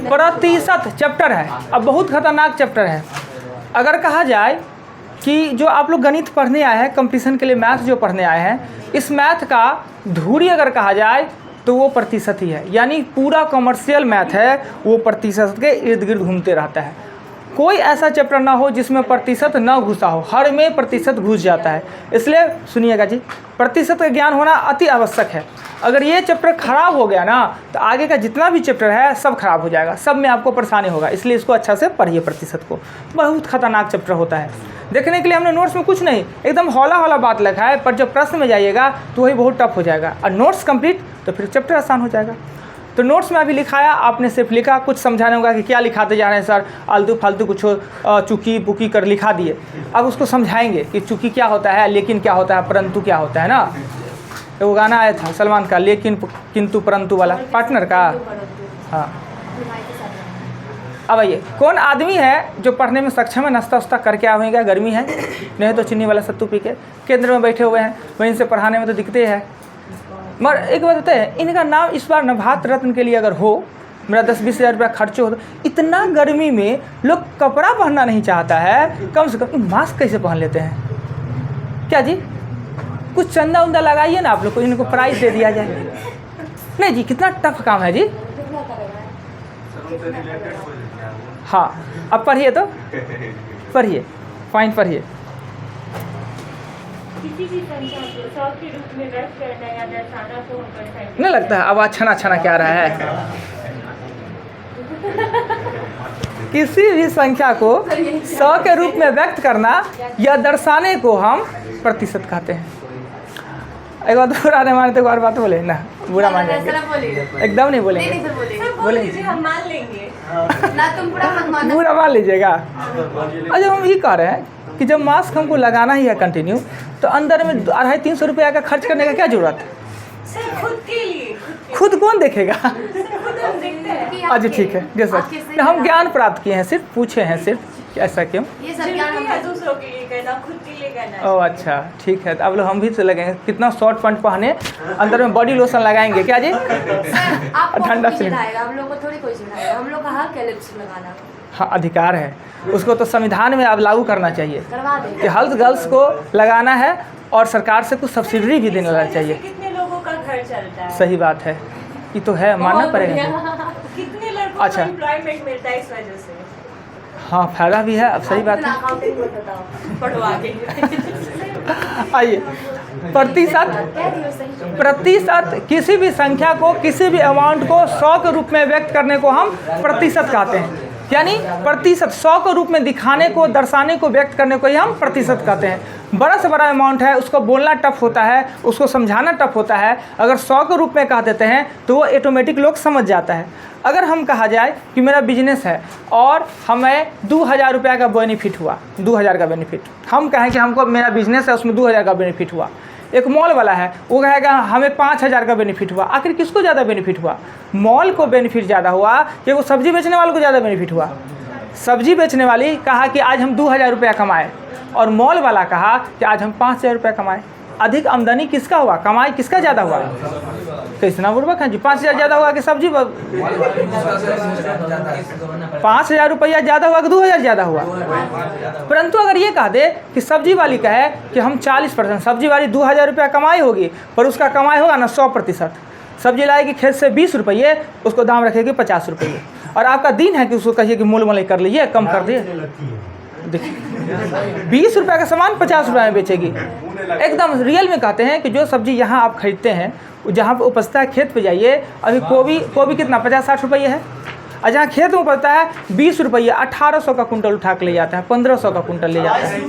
प्रतिशत चैप्टर है। अब बहुत खतरनाक चैप्टर है। अगर कहा जाए कि जो आप लोग गणित पढ़ने आए हैं, कंपटीशन के लिए मैथ जो पढ़ने आए हैं, इस मैथ का धुरी अगर कहा जाए तो वो प्रतिशत ही है। यानी पूरा कमर्शियल मैथ है वो प्रतिशत के इर्द गिर्द घूमते रहता है। कोई ऐसा चैप्टर ना हो जिसमें प्रतिशत ना घुसा हो, हर में प्रतिशत घुस जाता है। इसलिए सुनिएगा जी, प्रतिशत का ज्ञान होना अति आवश्यक है। अगर ये चैप्टर खराब हो गया ना तो आगे का जितना भी चैप्टर है सब खराब हो जाएगा, सब में आपको परेशानी होगा। इसलिए इसको अच्छा से पढ़िए। प्रतिशत को बहुत खतरनाक चैप्टर होता है। देखने के लिए हमने नोट्स में कुछ नहीं, एकदम हौला हौला बात लिखा है, पर जब प्रश्न में जाइएगा तो वही बहुत टफ हो जाएगा। और नोट्स कंप्लीट तो फिर चैप्टर आसान हो जाएगा। तो नोट्स में अभी लिखाया, आपने सिर्फ लिखा, कुछ समझाने होगा कि क्या लिखाते जा रहे हैं सर, आलतू फालतू कुछ चूकी पुकी कर लिखा दिए। अब उसको समझाएंगे कि चूकी क्या होता है, लेकिन क्या होता है, परंतु क्या होता है ना। तो वो गाना आया था सलमान का, लेकिन किंतु परंतु वाला, पार्टनर का। हाँ, अब आइए, कौन आदमी है जो पढ़ने में सक्षम है, नाश्ता उस्ता करके आए हैं, क्या गर्मी है, नहीं तो चीनी वाला सत्तू पी के केंद्र में बैठे हुए हैं, वहीं से पढ़ाने में तो दिखते हैं। मगर एक बात होता है, इनका नाम इस बार न भारत रत्न के लिए अगर हो, मेरा 10-20 हज़ार रुपया खर्च हो, तो इतना गर्मी में लोग कपड़ा पहनना नहीं चाहता है, कम से कम मास्क कैसे पहन लेते हैं। क्या जी, कुछ चंदा उंदा लगाइए ना आप लोग को, इनको प्राइस दे दिया जाए। नहीं जी, कितना टफ काम है जी। हाँ, अब पढ़िए तो पढ़िए, पॉइंट पढ़िए। किसी भी संख्या को 100 के रूप में व्यक्त करना या दर्शाना को हम कर सकते नहीं लगता है आवाज़ छना छना क्या रहा है। किसी भी संख्या को 100 के रूप में व्यक्त करना या दर्शाने को हम प्रतिशत कहते हैं। एक बार बुरा नहीं मानते, एक बार बात बोले ना, बुरा मान जाएंगे, एकदम नहीं बोलेंगे, बोलेंगे हम मान लेंगे ना, तुम बुरा मान लीजिएगा। अच्छा, हम ये कह रहे हैं कि जब मास्क हमको लगाना ही है कंटिन्यू, तो अंदर में 250-300 रुपया का खर्च करने का क्या जरूरत है। सर खुद के लिए, खुद कौन देखेगा। खुद हम देखते हैं। अच्छा ठीक है, जैसा हम ज्ञान प्राप्त किए हैं, सिर्फ पूछे हैं, सिर्फ ऐसा क्यों। ये सब ज्ञान जरूरी है दूसरों के लिए करना, खुद के लिए करना। ओह अच्छा ठीक है, तो अब लोग हम भी तो लगेंगे, कितना शॉर्ट पैंट पहने, अंदर में बॉडी लोशन लगाएंगे क्या जी। आपको ठंडा कोई से सिखाएगा, हम लोग को थोड़ी कोई सिखाएगा, हम लोग का हक है लिप्स लगाना। हाँ, अधिकार है, उसको तो संविधान में अब लागू करना चाहिए करवा देंगे कि हर गर्ल्स को लगाना है, और सरकार से कुछ सब्सिडी भी देना चाहिए। कितने लोगों का घर चलता है। सही बात है, ये तो है, मानना पड़ेगा। कितने लड़कों अच्छा। को एम्प्लॉयमेंट मिलता है इस वजह से। हाँ, फायदा भी है, अब सही बात है। अकाउंटिंग मत बताओ, पढ़ो आगे। आइए, प्रतिशत किसी भी संख्या को, किसी भी अमाउंट को 100 के रूप में व्यक्त करने को हम प्रतिशत कहते हैं। यानी प्रतिशत 100 के रूप में दिखाने को, दर्शाने को, व्यक्त करने को ही हम प्रतिशत कहते हैं। बड़ा से बड़ा अमाउंट है, उसको बोलना टफ होता है, उसको समझाना टफ होता है। अगर 100 के रूप में कह देते हैं तो वो ऑटोमेटिक लोग समझ जाता है। अगर हम कहा जाए कि मेरा बिजनेस है और हमें 2000 रुपया का बेनिफिट हुआ, 2000 का बेनिफिट, हम कहें कि हमको मेरा बिजनेस है उसमें 2000 का बेनिफिट हुआ। एक मॉल वाला है, वो कहेगा हमें 5000 का बेनिफिट हुआ। आखिर किसको ज़्यादा बेनिफिट हुआ? मॉल को बेनिफिट ज़्यादा हुआ कि वो सब्जी बेचने वाले को ज़्यादा बेनिफिट हुआ? सब्जी बेचने वाली कहा कि आज हम 2000 रुपया कमाए, और मॉल वाला कहा कि आज हम 5000 रुपया कमाए। अधिक आमदनी किसका हुआ, कमाई किसका ज़्यादा हुआ? कितना बुर्बक है जी, 5000 ज़्यादा हुआ कि सब्जी 5000 रुपया ज़्यादा हुआ कि 2000 ज़्यादा हुआ? परंतु अगर ये कह दे कि सब्जी वाली कहे कि हम 40%, सब्जी वाली 2000 रुपया कमाई होगी, पर उसका कमाई होगा ना 100%। सब्जी लाएगी खेत से 20 रुपये, उसको दाम रखेगी 50 रुपये, और आपका दिन है कि उसको कहिए कि मोल मोल कर लीजिए, कम कर दिए। देखिए 20 रुपये का सामान 50 रुपये में बेचेगी। एकदम रियल में कहते हैं कि जो सब्जी यहाँ आप खरीदते हैं, जहाँ पर उपजता है खेत पे जाइए, अभी गोभी कितना 50-60 रुपये है, और जहाँ खेत में उपजता है 20 रुपये, 1800 का कुंटल उठा के ले जाता है, 1500 का कुंटल ले जाता है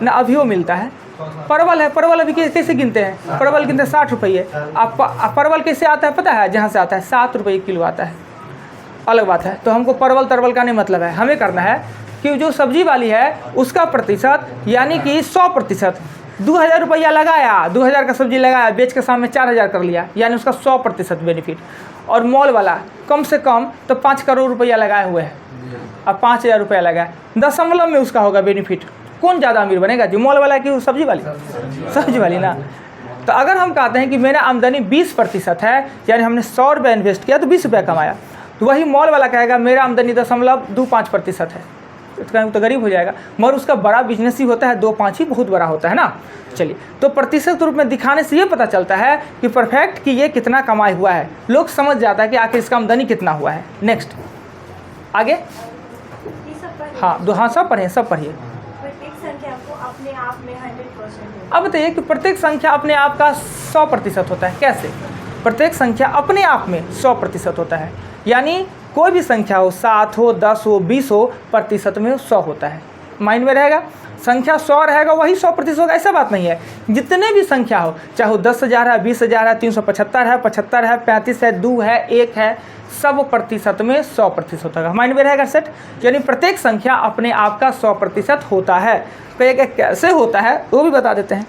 ना, अभी वो मिलता है। परवल है, परवल अभी कैसे गिनते हैं? परवल गिनते हैं 60 रुपये। आप परवल कैसे आता है पता है? जहाँ से आता है 7 रुपये किलो आता है, अलग बात है। तो हमको परवल तरवल का नहीं मतलब है, हमें करना है कि जो सब्जी वाली है उसका प्रतिशत, यानी कि 100%। 2000 रुपया लगाया, 2000 का सब्जी लगाया, बेच के सामने 4000 कर लिया, यानी उसका 100% बेनिफिट। और मॉल वाला कम से कम तो 5 करोड़ रुपया लगाए हुए हैं, अब 5000 रुपया लगाए, 0.5 में उसका होगा बेनिफिट। कौन ज़्यादा अमीर बनेगा, जो मॉल वाला कि सब्जी वाली? सब्जी वाली ना। तो अगर हम कहते हैं कि मेरा आमदनी 20% है, यानी हमने 100 रुपये इन्वेस्ट किया तो 20 रुपये कमाया, तो वही मॉल वाला कहेगा मेरा आमदनी 0.25% है, तो गरीब हो जाएगा। मगर उसका बड़ा बिजनेस ही होता है, 2-5 ही बहुत बड़ा होता है ना। चलिए, तो प्रतिशत रूप में दिखाने से ये पता चलता है कि परफेक्ट कि ये कितना कमाई हुआ है, लोग समझ जाता है कि आखिर इसका आमदनी कितना हुआ है। नेक्स्ट आगे, ये सब पर हाँ सब पढ़िए, सब पढ़िए। प्रत्येक संख्या को अपने आप में 100% अब बताइए कि प्रत्येक संख्या अपने आप का 100% होता है। कैसे? प्रत्येक संख्या अपने आप में 100% होता है, यानी कोई भी संख्या हो, 7 हो, 10 हो, 20 हो, प्रतिशत में 100 होता है। माइंड में रहेगा, संख्या 100 रहेगा वही 100% होगा, ऐसा बात नहीं है। जितने भी संख्या हो, चाहे 10,000 है, 20,000 है, 375 है, 75 है, 35 है, 2 है, 1 है, सब प्रतिशत में 100% होता है। माइंड में रहेगा सेट, यानी प्रत्येक संख्या अपने आप का 100% होता है। तो ये कैसे होता है वो भी बता देते हैं।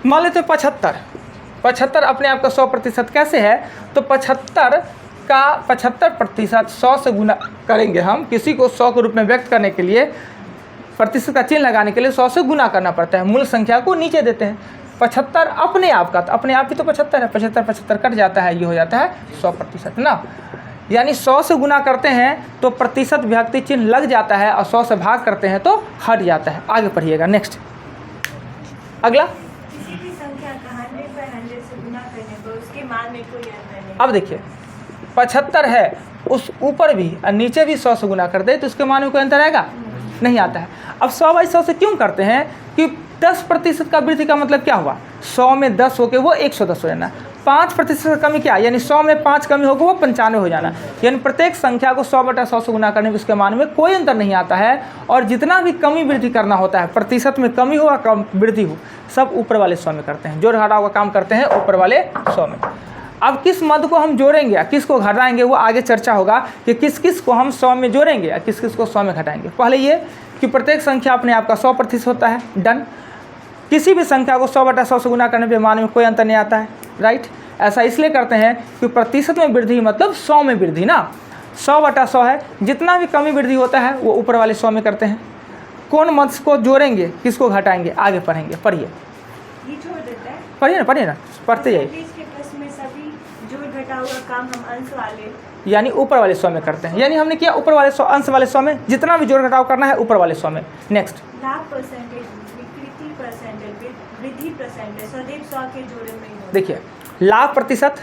मान लेते हैं 75 अपने आप का 100% कैसे है? तो 75% 100 से गुना करेंगे हम। किसी को 100 के रूप में व्यक्त करने के लिए प्रतिशत का चिन्ह लगाने के लिए 100 से गुना करना पड़ता है, मूल संख्या को नीचे देते हैं। 75 अपने आप का, तो अपने आप ही तो 75 है, 75 कट जाता है, ये हो जाता है 100% ना। यानी 100 से गुना करते हैं तो प्रतिशत विभक्ति चिन्ह लग जाता है, और 100 से भाग करते हैं तो हट जाता है। आगे पढ़िएगा। नेक्स्ट अगला, किसी भी संख्या का 100/100 से गुना करने पर उसके मान में कोई अंतर नहीं। अब देखिए 75 है, उस ऊपर भी और नीचे भी 100 से गुना कर दे तो उसके मान में कोई अंतर आएगा? नहीं आता है। अब 100/100 से क्यों करते हैं कि 10% का वृद्धि का मतलब क्या हुआ? 100 में 10 होके वो 110 हो जाना। 5% का कमी क्या? यानी 100 में 5 कमी होकर वो 95 हो जाना। यानी प्रत्येक संख्या को 100/100 से गुना करने में उसके मान में कोई अंतर नहीं आता है। और जितना भी कमी वृद्धि करना होता है, प्रतिशत में कमी हो या कम वृद्धि हो, सब ऊपर वाले 100 में करते हैं। जोड़ घटाव का काम करते हैं ऊपर वाले 100 में। अब किस मद को हम जोड़ेंगे या किस को घटाएंगे वो आगे चर्चा होगा कि किस किस को हम 100 में जोड़ेंगे या किस किस को 100 में घटाएंगे। पहले ये कि प्रत्येक संख्या अपने आप का 100% होता है, डन। किसी भी संख्या को 100/100 से गुना करने पे मान में कोई अंतर नहीं आता है, राइट। ऐसा इसलिए करते हैं कि प्रतिशत में वृद्धि मतलब 100 में वृद्धि ना। 100/100 है, जितना भी कमी वृद्धि होता है वो ऊपर वाले 100 में करते हैं। कौन मद को जोड़ेंगे, किसको घटाएंगे, आगे पढ़ेंगे। पढ़िए, ये छोड़ देता है। पढ़िए ना पढ़ते जाइए। के प्रश्न में सभी जोड़ घटाव का काम हम अंश वाले यानी ऊपर वाले 100 में करते हैं। यानी हमने किया ऊपर वाले 100, अंश वाले 100 में। जितना भी जोड़ घटाव करना है ऊपर वाले 100 में। नेक्स्ट, लाभ परसेंटेज, विकृति परसेंटेज, वृद्धि परसेंटेज सदैव 100 के जोड़े में ही होता है। देखिए लाभ प्रतिशत,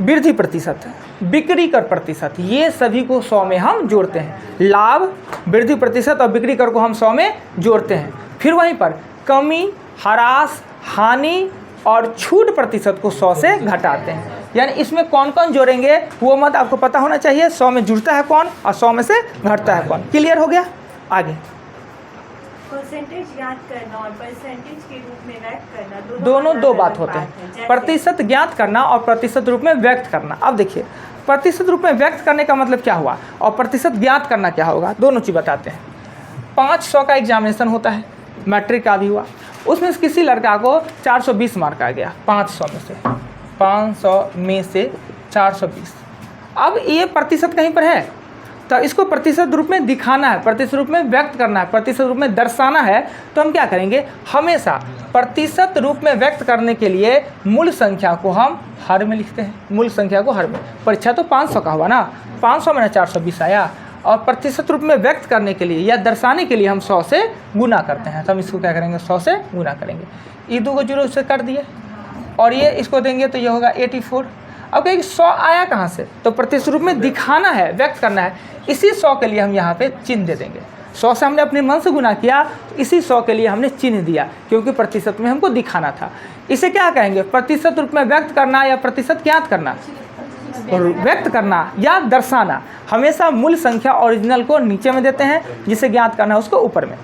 वृद्धि प्रतिशत, बिक्री कर प्रतिशत, ये सभी को 100 में हम जोड़ते हैं। लाभ, वृद्धि प्रतिशत और बिक्री कर को हम 100 में जोड़ते हैं। फिर वहीं पर कमी, ह्रास, हानि और छूट प्रतिशत को 100 से घटाते हैं। यानी इसमें कौन कौन जोड़ेंगे वो मत आपको पता होना चाहिए। 100 में जुड़ता है कौन और 100 में से घटता है कौन। क्लियर हो गया? आगे परसेंटेज याद करना और परसेंटेज के रूप में व्यक्त करना दोनों दो अलग बात अलग होते बात हैं। जैसे प्रतिशत ज्ञात करना और प्रतिशत रूप में व्यक्त करना। अब देखिए प्रतिशत रूप में व्यक्त करने का मतलब क्या हुआ और प्रतिशत ज्ञात करना क्या होगा, दोनों चीज़ बताते हैं। 500 का एग्जामिनेशन होता है, मैट्रिक का भी हुआ, उसमें किसी लड़का को 420 मार्क आ गया 500 में से 420। अब ये प्रतिशत कहीं पर है तो इसको प्रतिशत रूप में दिखाना है, प्रतिशत रूप में व्यक्त करना है, प्रतिशत रूप में दर्शाना है। तो हम क्या करेंगे, हमेशा प्रतिशत रूप में व्यक्त करने के लिए मूल संख्या को हम हर में लिखते हैं। मूल संख्या को हर में, परीक्षा तो 500 का हुआ ना, 500 में ना 420 आया। और प्रतिशत रूप में व्यक्त करने के लिए या दर्शाने के लिए हम 100 से गुना करते हैं। तो हम इसको क्या करेंगे, 100 से गुना करेंगे। ये 2 को 0 से कर दिए और ये इसको देंगे तो ये होगा 84। अब कहेंगे 100 आया कहाँ से, तो प्रतिशत रूप में दिखाना है, व्यक्त करना है। इसी 100 के लिए हम यहाँ पे चिन्ह दे देंगे। 100 से हमने अपने मन से गुना किया, इसी 100 के लिए हमने चिन्ह दिया क्योंकि प्रतिशत में हमको दिखाना था। इसे क्या कहेंगे, प्रतिशत रूप में व्यक्त करना या प्रतिशत ज्ञात करना, व्यक्त करना या दर्शाना। हमेशा मूल संख्या ओरिजिनल को नीचे में देते हैं, जिसे ज्ञात करना है उसको ऊपर में।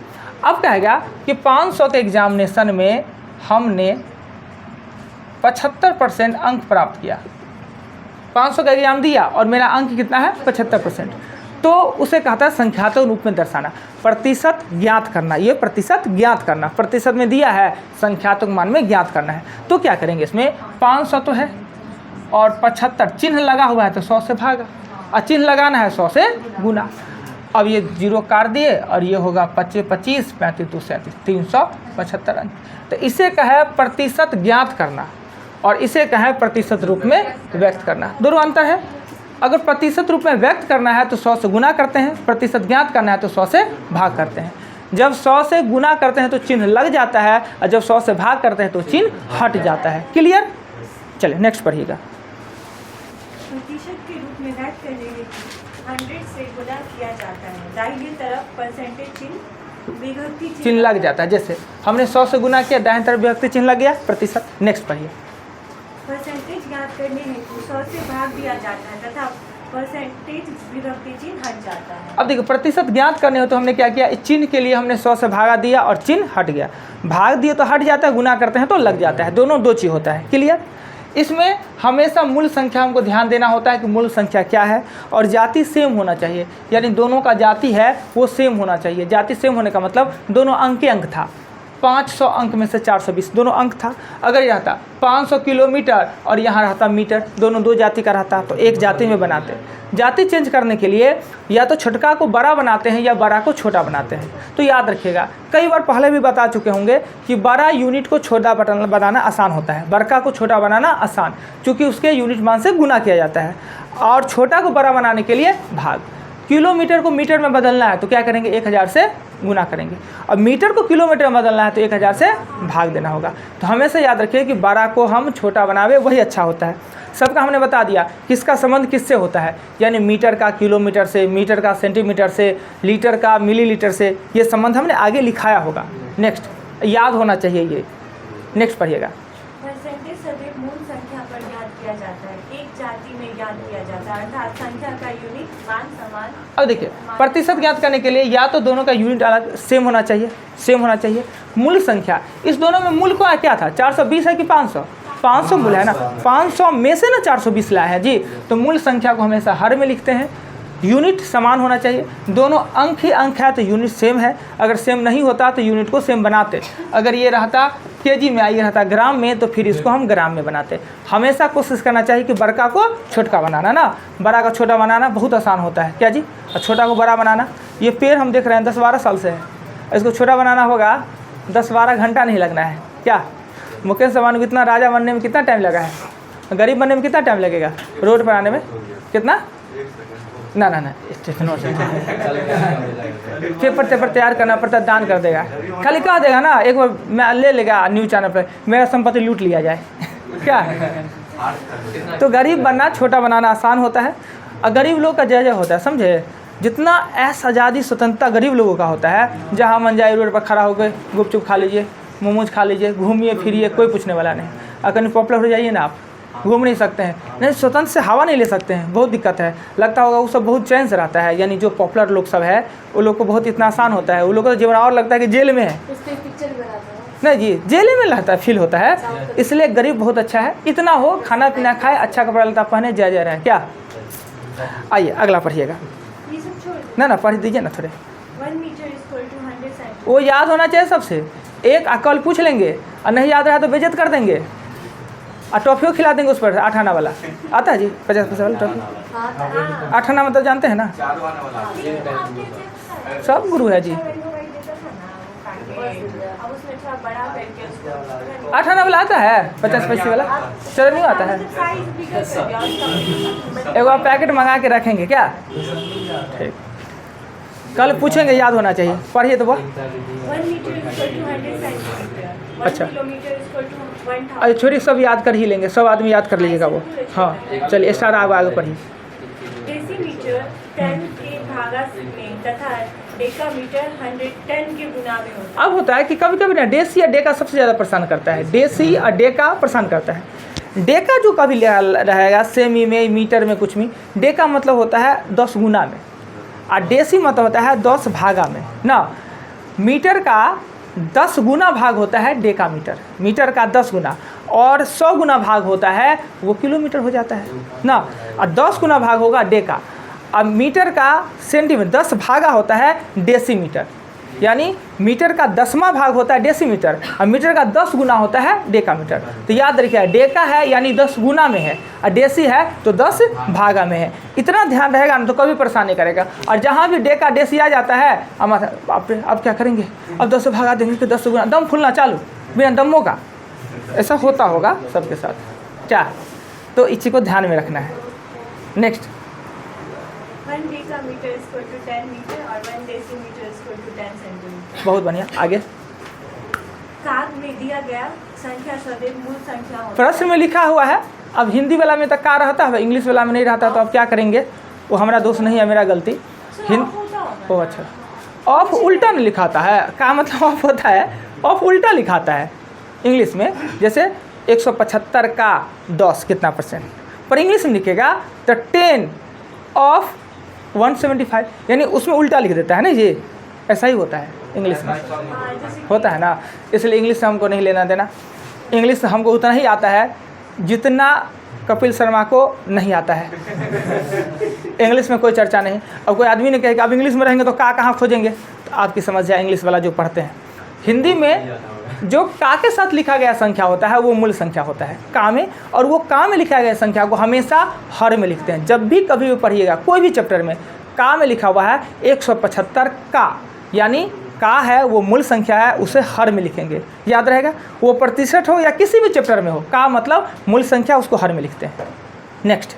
अब कहेगा कि 500 के एग्जामिनेशन में हमने 75% अंक प्राप्त किया। 500 का एग्जाम दिया और मेरा अंक कितना है, 75%। तो उसे कहता है संख्यात्मक रूप में दर्शाना, प्रतिशत ज्ञात करना। ये प्रतिशत ज्ञात करना, प्रतिशत में दिया है, संख्यात्मक मान में ज्ञात करना है। तो क्या करेंगे, इसमें 500 तो है और 75 चिन्ह लगा हुआ है तो 100 से भागा, और चिन्ह लगाना है 100 से गुना। अब ये 0 काट दिए और ये होगा 25 25 35 2 37 375 अंक। तो इसे कहे प्रतिशत ज्ञात करना और इसे कहे प्रतिशत रूप में व्यक्त करना, दोनों अंतर है। अगर प्रतिशत रूप में व्यक्त करना है तो 100 से गुना करते हैं, प्रतिशत ज्ञात करना है तो 100 से भाग करते हैं। जब 100 से गुना करते हैं तो चिन्ह लग जाता है और जब 100 से भाग करते हैं तो चिन्ह हट जाता है। क्लियर? चलिए नेक्स्ट पढ़िएगा। प्रतिशत के रूप में व्यक्त करने हेतु 100 से गुणा किया जाता है। दाहिनी तरफ परसेंटेज चिन्ह विभक्ति चिन्ह लग जाता है। जैसे हमने 100 से गुना किया, दाहिनी तरफ विभक्ति चिन्ह लग गया, प्रतिशत। नेक्स्ट पढ़िए। परसेंटेज ज्ञात करने हेतु 100 से भाग दिया जाता है तथा परसेंटेज विभक्ति चिन्ह हट जाता है। अब देखो प्रतिशत ज्ञात करने हो तो हमने क्या किया, इस चिन्ह के लिए हमने 100 से भागा दिया और चिन्ह हट गया। भाग दिए तो हट जाता है, गुना करते हैं तो लग जाता है, दोनों दो चीज़ होता है। क्लियर? इसमें हमेशा मूल संख्या हमको ध्यान देना होता है कि मूल संख्या क्या है और जाति सेम होना चाहिए, यानी दोनों का जाति है वो सेम होना चाहिए। जाति सेम होने का मतलब दोनों अंक के अंक था, 500 अंक में से 420 दोनों अंक था। अगर यह रहता 500 किलोमीटर और यहाँ रहता मीटर, दोनों दो जाति का रहता तो एक जाति में बनाते। जाति चेंज करने के लिए या तो छोटका को बड़ा बनाते हैं या बड़ा को छोटा बनाते हैं। तो याद रखिएगा, कई बार पहले भी बता चुके होंगे कि बड़ा यूनिट को छोटा बनाना आसान होता है, बड़का को छोटा बनाना आसान, क्योंकि उसके यूनिट मान से गुना किया जाता है। और छोटा को बड़ा बनाने के लिए भाग। किलोमीटर को मीटर में बदलना है तो क्या करेंगे, 1000 से गुना करेंगे। अब मीटर को किलोमीटर में बदलना है तो 1000 से भाग देना होगा। तो हमेशा याद रखिए कि बड़ा को हम छोटा बनावे वही अच्छा होता है। सबका हमने बता दिया किसका संबंध किससे होता है, यानी मीटर का किलोमीटर से, मीटर का सेंटीमीटर से, लीटर का मिलीलीटर से, ये संबंध हमने आगे लिखाया होगा। नेक्स्ट याद होना चाहिए ये। नेक्स्ट पढ़िएगा। परसेंटेज सदैव मूल संख्या पर ज्ञात किया जाता है, एक जाति में ज्ञात किया जाता है, अर्थात संख्या का यूनिट मान समान। अब देखिए प्रतिशत ज्ञात करने के लिए या तो दोनों का यूनिट अलग सेम होना चाहिए, सेम होना चाहिए। मूल संख्या, इस दोनों में मूल को क्या था, 420 है कि 500? 500 मूल है ना, 500 में से ना 420 लाए हैं जी। तो मूल संख्या को हमेशा हर में लिखते हैं, यूनिट समान होना चाहिए। दोनों अंक ही अंक है तो यूनिट सेम है, अगर सेम नहीं होता तो यूनिट को सेम बनाते। अगर ये रहता केजी में, ये रहता ग्राम में, तो फिर इसको हम ग्राम में बनाते। हमेशा कोशिश करना चाहिए कि बड़का को छोटा बनाना ना, बड़ा का छोटा बनाना बहुत आसान होता है क्या जी, और छोटा को बड़ा बनाना। ये पेड़ हम देख रहे हैं 10-12 साल से है, इसको छोटा बनाना होगा 10-12 घंटा नहीं लगना है क्या। मुकेश अंबानी को इतना राजा बनने में कितना टाइम लगा है, गरीब बनने में कितना टाइम लगेगा, रोड पर आने में कितना, ना ना ना पेपर तैयार करना पड़ता, दान कर देगा, खाली कह देगा ना एक बार मैं ले लेगा न्यूज़ चैनल पर, मेरा संपत्ति लूट लिया जाए क्या। तो गरीब बनना छोटा बनाना आसान होता है और गरीब लोग का जय जय होता है, समझे। जितना ऐश आज़ादी स्वतंत्रता गरीब लोगों का होता है, जहाँ मन जाए रोड पर खड़ा होकर गुपचुप खा लीजिए, मोमोज खा लीजिए, घूमिए फिरिए, कोई पूछने वाला नहीं। अगर कहीं पॉपुलर हो जाइए ना, आप घूम नहीं सकते हैं, नहीं स्वतंत्र से हवा नहीं ले सकते हैं, बहुत दिक्कत है। लगता होगा वो सब बहुत चैन से रहता है, यानी जो पॉपुलर लोग सब है वो लोग को बहुत इतना आसान होता है, वो लोग को जीवन और लगता है कि जेल में है। नहीं जी, जेल में रहता है, फील होता है। इसलिए गरीब बहुत अच्छा है, इतना हो खाना पीना खाए, अच्छा कपड़ा लता पहने, जय जय रहे क्या। आइए अगला पढ़िएगा। ये सब छोड़ दो। ना पढ़ दीजिए ना थोड़े, 1 मीटर इक्वल टू 100 सेंटीमीटर। वो याद होना चाहिए सबसे। एक अकल पूछ लेंगे और नहीं याद रहा तो बेइज्जत कर देंगे और टॉफियों खिला देंगे उस पर। 8 आना वाला आता है जी, 50 पैसे वाला टॉफी। 8 आना मतलब जानते हैं ना, सब गुरु है जी। 8 आना वाला आता है, 50 पैसे वाला चलो नहीं आता है। एक बार पैकेट मंगा के रखेंगे क्या, ठीक, कल पूछेंगे, याद होना चाहिए। पढ़िए तो वो 1 मीटर इक्वल टू 100 सेंटीमीटर। अच्छा। 1 किलोमीटर इक्वल टू 1000। अरे छोड़ी, सब याद कर ही लेंगे, सब आदमी याद कर लीजिएगा वो। हाँ चलिए स्टार्ट, आगे पढ़िए। डेसीमीटर 10 के भागा में तथा डेकामीटर 100 10 के गुना में होता है। अब होता है कि कभी कभी ना डेसी या डेका सबसे ज़्यादा परेशान करता है, डेसी और डेका परेशान करता है। डेका जो कभी रहेगा सेमी में, मीटर में, कुछ में, डेका मतलब होता है 10 गुना में, और डेसी मतलब होता है 10 भागा में ना। मीटर का 10 गुना भाग होता है डेका मीटर, मीटर का 10 गुना, और 100 गुना भाग होता है वो किलोमीटर हो जाता है ना, और 10 गुना भाग होगा डेका। अब मीटर का सेंटीमीटर 10 भागा होता है डेसीमीटर, यानी मीटर का 10वां भाग होता है डेसीमीटर और मीटर का 10 गुना होता है डेकामीटर। तो याद रखिए डेका है यानी 10 गुना में है और डेसी है तो 10 भागा में है। इतना ध्यान रहेगा ना तो कभी परेशान नहीं करेगा। और जहाँ भी डेका डेसी आ जाता है अब क्या करेंगे, अब 10 से भागा देंगे कि 10 गुना, दम फूलना चालू बिना दमों का। ऐसा होता होगा सबके साथ क्या, तो इसी को ध्यान में रखना है। Next 1 decimetre is equal to 10 metre और 1 decimetre is equal to 10 centimetre. बहुत बढ़िया। आगे काग में दिया गया संख्या सदैव मूल संख्या होती है। प्रश्न में लिखा हुआ है, अब हिंदी वाला में तक का रहता है, इंग्लिश वाला में नहीं रहता, तो अब क्या करेंगे, वो हमारा दोष नहीं है, मेरा गलती। होता ओ अच्छा, ऑफ उल्टा नहीं लिखाता है, का मतलब ऑफ होता है, ऑफ उल्टा लिखाता है इंग्लिश में। जैसे 175 का 10 कितना %, पर इंग्लिश में लिखेगा तो 10 ऑफ 175, यानी उसमें उल्टा लिख देता है ना जी। ऐसा ही होता है इंग्लिश में, होता है ना, इसलिए इंग्लिश से हमको नहीं लेना देना। इंग्लिश हमको उतना ही आता है जितना कपिल शर्मा को नहीं आता है। इंग्लिश में कोई चर्चा नहीं। अब कोई आदमी ने कहे कि आप इंग्लिश में रहेंगे तो का कहाँ खोजेंगे, तो आपकी समस्या इंग्लिश वाला जो पढ़ते हैं। हिंदी में जो का के साथ लिखा गया संख्या होता है वो मूल संख्या होता है का में, और वो का में लिखा गया संख्या को हमेशा हर में लिखते हैं। जब भी कभी भी पढ़िएगा कोई भी चैप्टर में का में लिखा हुआ है 175 का, यानी का है वो मूल संख्या है, उसे हर में लिखेंगे, याद रहेगा। वो प्रतिशत हो या किसी भी चैप्टर में हो, का मतलब मूल संख्या, उसको हर में लिखते हैं। नेक्स्ट,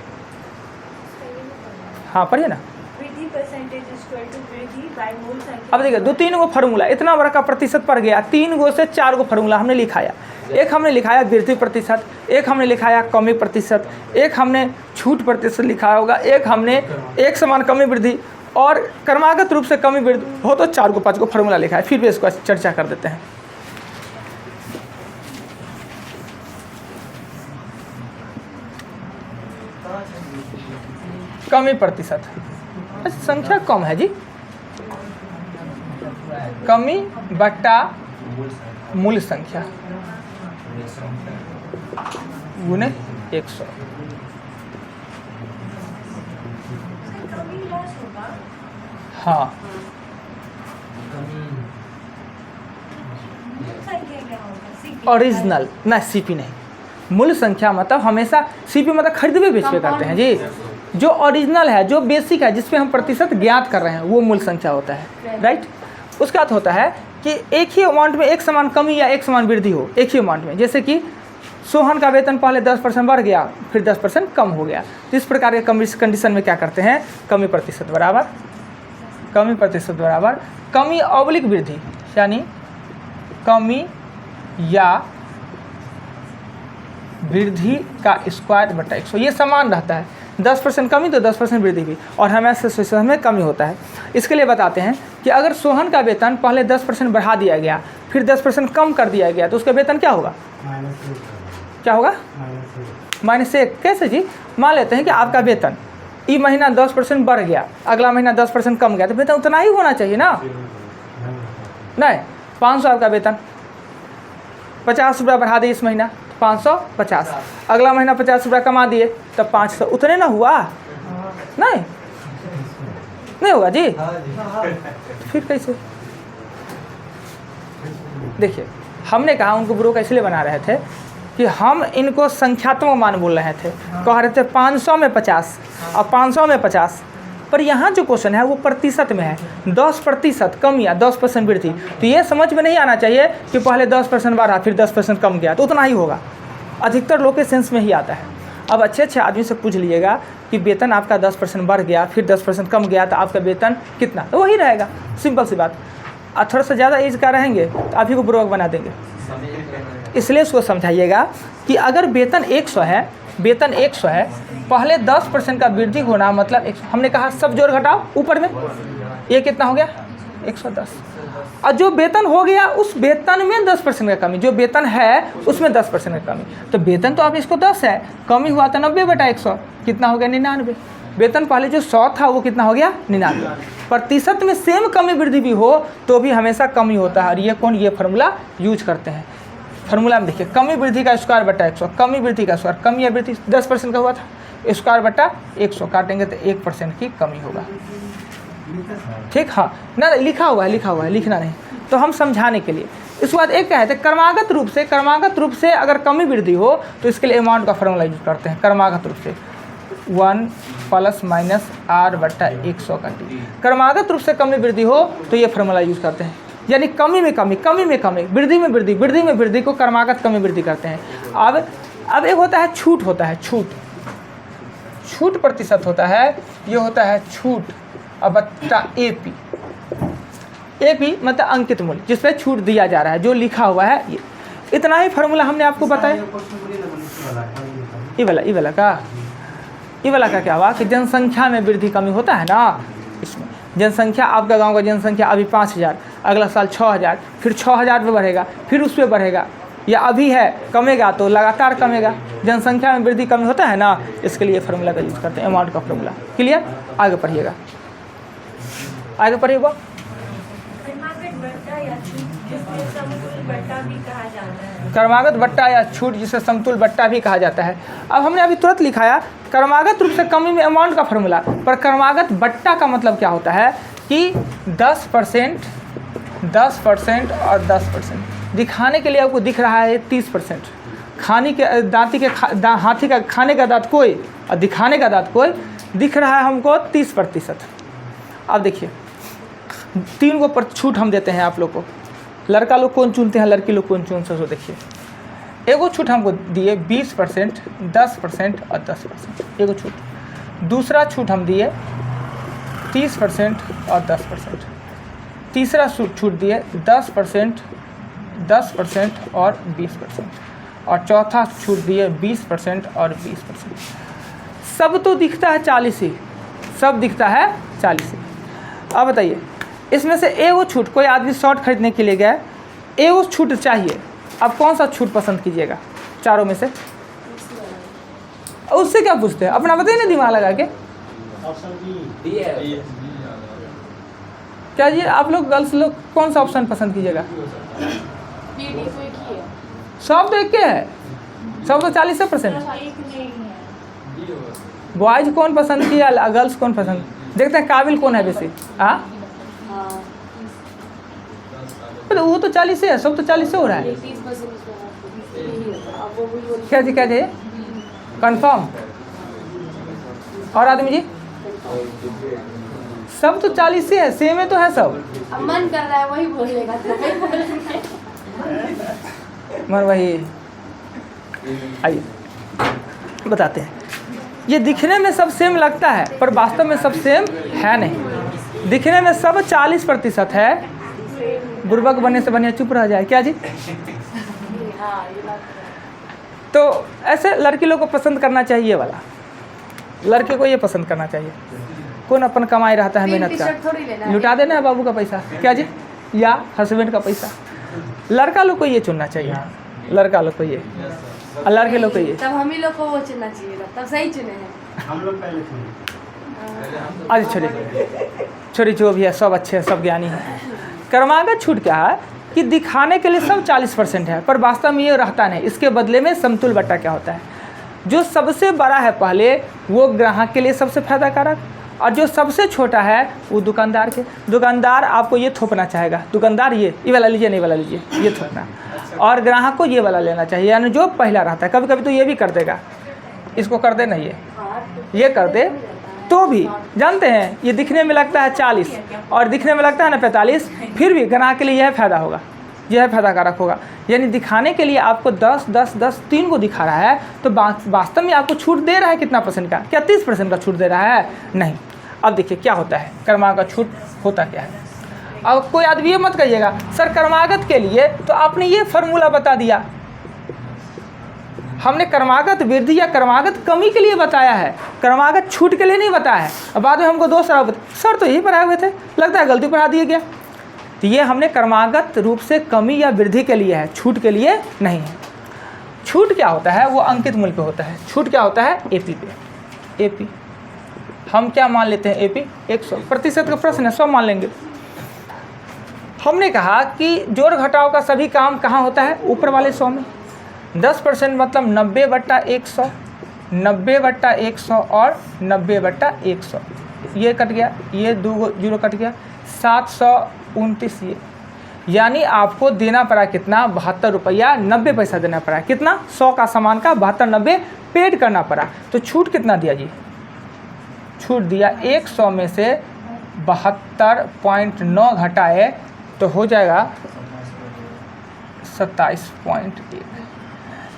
हाँ पढ़िए ना। वृद्धि परसेंटेज इज इक्वल टू वृद्धि बाय मूल संख्या। अब देखिए 2-3 गो फार्मूला, इतना बड़ा का प्रतिशत पड़ गया, 3 गो से 4 गो फार्मूला हमने लिखाया। एक हमने लिखाया वृद्धि प्रतिशत, एक हमने लिखाया कमी प्रतिशत, एक हमने छूट प्रतिशत लिखा होगा, एक हमने एक समान कमी वृद्धि और क्रमागत रूप से कमी वृद्धि हो, तो 4 को 5 को फार्मूला लिखा है। फिर भी इसको चर्चा कर देते हैं। कमी प्रतिशत, संख्या कम है जी, कमी बट्टा मूल संख्या गुने 100। कमी लॉस होगा। हाँ, संख्या क्या होगा? CP ओरिजिनल ना, सीपी नहीं। मूल संख्या मतलब हमेशा, सीपी मतलब खरीदवे बेचवे करते हैं जी। जो ओरिजिनल है, जो बेसिक है, जिसपे हम प्रतिशत ज्ञात कर रहे हैं, वो मूल संख्या होता है, राइट। उसका अर्थ होता है कि एक ही अमाउंट में एक समान कमी या एक समान वृद्धि हो, एक ही अमाउंट में। जैसे कि सोहन का वेतन पहले 10% बढ़ गया, फिर 10% कम हो गया, तो इस प्रकार के कंडीशन में क्या करते हैं, कमी प्रतिशत बराबर कमी ऑब्लिक वृद्धि, यानी कमी या वृद्धि का स्क्वायर बटा 100, ये समान रहता है। 10% कमी तो 10% वृद्धि भी, और हमें कमी होता है। इसके लिए बताते हैं कि अगर सोहन का वेतन पहले 10% बढ़ा दिया गया, फिर 10% कम कर दिया गया, तो उसका वेतन क्या होगा, क्या होगा, -1। कैसे जी, मान लेते हैं कि आपका वेतन ये महीना 10% बढ़ गया, अगला महीना 10% कम गया, तो वेतन उतना ही होना चाहिए ना, नहीं। 500 आपका वेतन, 50 रुपया बढ़ा दिए इस महीना, 550, अगला महीना 50 रुपया कमा दिए, तब 500, उतने ना हुआ, नहीं होगा जी। फिर कैसे, देखिए हमने कहा उनको बुरो का इसलिए बना रहे थे कि हम इनको संख्यात्मक मान बोल रहे थे, कह रहे थे 500 में 50 और 500 में 50, पर यहाँ जो क्वेश्चन है वो प्रतिशत में है, 10% कम या 10% वृद्धि। तो ये समझ में नहीं आना चाहिए कि पहले 10% बढ़ा फिर 10% कम गया, तो उतना ही होगा। अधिकतर लोग के सेंस में ही आता है। अब अच्छे आदमी से पूछ लीजिएगा कि वेतन आपका 10% बढ़ गया फिर 10% कम गया, तो आपका वेतन कितना, तो वही रहेगा, सिंपल सी बात। और थोड़ा सा ज़्यादा एज का रहेंगे तो आप ही को बुर्बक बना देंगे। इसलिए उसको समझाइएगा कि अगर वेतन 100 है, वेतन 100 है, पहले 10% का वृद्धि होना मतलब 100, हमने कहा सब जोड़ घटाओ ऊपर में, ये कितना हो गया 110, और जो वेतन हो गया उस वेतन में 10% का कमी, जो वेतन है उसमें 10% का कमी, तो वेतन तो आप इसको 10 है, कमी हुआ था 90/100, कितना हो गया 99। वेतन पहले जो 100 था वो कितना हो गया 99। प्रतिशत में सेम कमी वृद्धि भी हो तो भी हमेशा कमी होता है, और ये कौन, ये फार्मूला यूज करते हैं। फार्मूला में देखिए, कमी वृद्धि का स्क्वायर बटा 100, कमी वृद्धि का स्क्वायर, कमी या वृद्धि 10% का हुआ था, स्क्वायर बटा 100 काटेंगे तो 1% की कमी होगा। ठीक, हाँ ना, लिखा हुआ है, लिखना नहीं, तो हम समझाने के लिए। इसके बाद एक क्या है, क्रमागत रूप से अगर कमी वृद्धि हो तो इसके लिए अमाउंट का फॉर्मूला यूज करते हैं। क्रमागत रूप से 1 ± r/100 का t। क्रमागत रूप से कमी वृद्धि हो तो ये फॉर्मूला यूज करते हैं, यानी कमी में कमी, वृद्धि में वृद्धि को क्रमागत कमी वृद्धि करते हैं। अब एक होता है छूट, छूट प्रतिशत होता है, ये होता है छूट बट्टा AP मतलब अंकित मूल्य, जिस पे छूट दिया जा रहा है, जो लिखा हुआ है। ये इतना ही फार्मूला हमने आपको बताया। ये वाला का क्या हुआ कि जनसंख्या में वृद्धि कमी होता है ना, इसमें जनसंख्या, आपका गांव का जनसंख्या अभी 5000, अगला साल 6000, फिर 6000 पे बढ़ेगा, फिर उस पर बढ़ेगा, या अभी है कमेगा तो लगातार कमेगा। जनसंख्या में वृद्धि कमी होता है ना, इसके लिए फार्मूला का यूज करते हैं, अमाउंट का फार्मूला। क्लियर? आगे पढ़िएगा। क्रमागत बट्टा या छूट जिसे समतुल बट्टा भी कहा जाता है। क्रमागत बट्टा या छूट जिसे समतुल बट्टा भी कहा जाता है। अब हमने अभी तुरंत लिखाया क्रमागत रूप से कमी में अमाउंट का फार्मूला, पर क्रमागत बट्टा का मतलब क्या होता है कि 10% और 10%। दिखाने के लिए आपको दिख रहा है 30%। हाथी का खाने का दांत कोई और दिखाने का दांत कोई, दिख रहा है हमको 30%। अब देखिए 3 को छूट हम देते हैं आप लोग को। लड़का लोग कौन चुनते हैं, लड़की लोग कौन चुन सकते, देखिए एगो छूट हमको दिए 20%, 10% और 10%, एगो छूट। दूसरा छूट हम दिए 30% और 10%। तीसरा छूट दिए 10%, 10% और 20%। और चौथा छूट दिए 20% और 20%। सब तो दिखता है 40 ही, सब दिखता है 40 ही। अब बताइए, इसमें से एगो छूट, कोई आदमी शर्ट खरीदने के लिए गया, एगो छूट चाहिए, अब कौन सा छूट पसंद कीजिएगा चारों में से? उससे क्या पूछते हैं, अपना बताइए ना दिमाग लगा के। क्या जी आप लोग गर्ल्स लोग कौन सा ऑप्शन पसंद कीजिएगा? सब तो एक के है, सब तो 40%। बॉयज कौन पसंद किया, गर्ल्स कौन पसंद? देखते हैं काबिल कौन है वैसे। तो वो तो 40 है, सब तो 40 हो रहा है। क्या जी कंफर्म? और आदमी जी सब तो 40 है, सेम है तो है सब। अब मन कर रहा है वही बोलेगा तो मन वही। आइए बताते हैं। ये दिखने में सब सेम लगता है पर वास्तव में सब सेम है नहीं। दिखने में सब 40% है, बुर्बक बनने से बढ़िया चुप रह जाए। क्या जी? तो ऐसे लड़की लोग को पसंद करना चाहिए वाला, लड़के को ये पसंद करना चाहिए। कौन अपन कमाई रहता है मेहनत का, लुटा देना है बाबू का पैसा, क्या जी, या हस्बैंड का पैसा। लड़का लोग को ये चुनना चाहिए, लड़का लोग को ये, और लड़के लोग को ये। तब हम ही लोग को वो चुनना चाहिए, तब सही चुने हैं हम लोग पहले चुने। आज छोरी जो भी है सब अच्छे हैं, सब ज्ञानी हैं। क्रमागत छूट क्या है कि दिखाने के लिए सब 40% है पर वास्तव में ये रहता नहीं। इसके बदले में समतुल बट्टा क्या होता है, जो सबसे बड़ा है पहले वो ग्राहक के लिए सबसे फायदा कारक, और जो सबसे छोटा है वो दुकानदार के। दुकानदार आपको ये थोपना चाहेगा, दुकानदार ये वाला लीजिए, नहीं वाला लीजिए, ये थोपना, और ग्राहक को ये वाला लेना चाहिए, यानी जो पहला रहता है। कभी कभी तो ये भी कर देगा, इसको कर दे नहीं ये कर दे तो भी जानते हैं ये दिखने में लगता है 40 और दिखने में लगता है ना 45, फिर भी ग्राहक के लिए यह फ़ायदा होगा, यह फायदा कारक होगा। यानी दिखाने के लिए आपको 10, 10, 10 3 को दिखा रहा है तो वास्तव में आपको छूट दे रहा है कितना परसेंट का, क्या 30% का छूट दे रहा है? नहीं। अब देखिए क्या होता है, क्रमागत छूट होता क्या है। अब कोई आदमी ये मत कहिएगा सर क्रमागत के लिए तो आपने ये फार्मूला बता दिया, हमने क्रमागत वृद्धि या क्रमागत कमी के लिए बताया है, क्रमागत छूट के लिए नहीं बताया है। अब बाद में हमको दोस्त सर तो यही पढ़ाए हुए थे, लगता है गलती पढ़ा दिया गया। तो ये हमने क्रमागत रूप से कमी या वृद्धि के लिए है, छूट के लिए नहीं है। छूट क्या होता है, वो अंकित मूल्य पे होता है। छूट क्या होता है, AP पे। AP हम क्या मान लेते हैं, AP 100% का प्रश्न है, 100 मान लेंगे। हमने कहा कि जोड़ घटाव का सभी काम कहाँ होता है, ऊपर वाले 100 में। 10% मतलब 90/100, 90/100 और 90/100। ये कट गया, ये 2 जीरो कट गया, 729 ये, यानी आपको देना पड़ा कितना, 72 रुपया 90 पैसा देना पड़ा। कितना, 100 का सामान का 72-90 पेड करना पड़ा। तो छूट कितना दिया जी, छूट दिया 100 में से 72.9 घटाए तो हो जाएगा 27.1।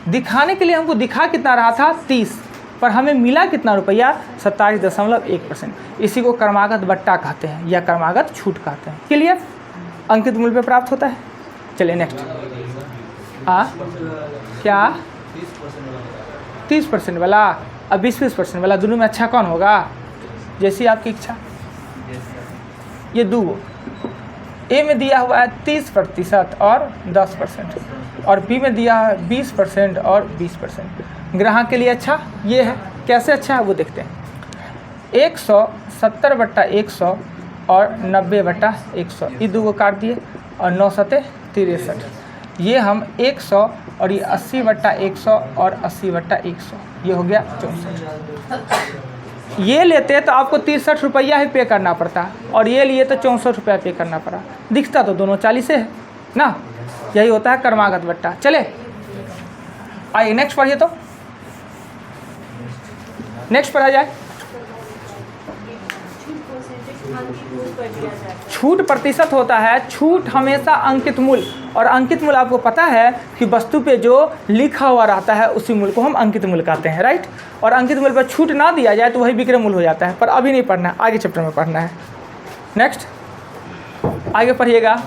दिखाने के लिए हमको दिखा कितना रहा था 30, पर हमें मिला कितना रुपया, 27.1%। इसी को क्रमागत बट्टा कहते हैं या क्रमागत छूट कहते हैं। क्लियर, अंकित मूल्य पे प्राप्त होता है। चलिए नेक्स्ट, क्या 30% वाला, अब 20% वाला, दोनों में अच्छा कौन होगा, जैसी आपकी इच्छा। ये दो ए में दिया हुआ है 30% और 10%, और बी में दिया है 20% और 20%। ग्राहक के लिए अच्छा ये है, कैसे अच्छा है वो देखते हैं। 170/100 और 90/100, ये दो को काट दिए और 9 सते 63। ये हम 100 और ये 80/100 और 80/100, ये हो गया 64। ये लेते तो आपको 63 रुपया ही पे करना पड़ता, और ये लिए तो 64 रुपया पे करना पड़ा। दिखता तो दोनों 40 है ना, यही होता है क्रमागत बट्टा। चले आइए नेक्स्ट पढ़िए, तो नेक्स्ट पढ़ा जाए। छूट प्रतिशत होता है, छूट हमेशा अंकित मूल्य, और अंकित मूल्य आपको पता है कि वस्तु पे जो लिखा हुआ रहता है उसी मूल्य को हम अंकित मूल्य कहते हैं, राइट। और अंकित मूल्य पर छूट ना दिया जाए तो वही विक्रय मूल्य हो जाता है, पर अभी नहीं पढ़ना है, आगे चैप्टर में पढ़ना है। नेक्स्ट आगे पढ़िएगा।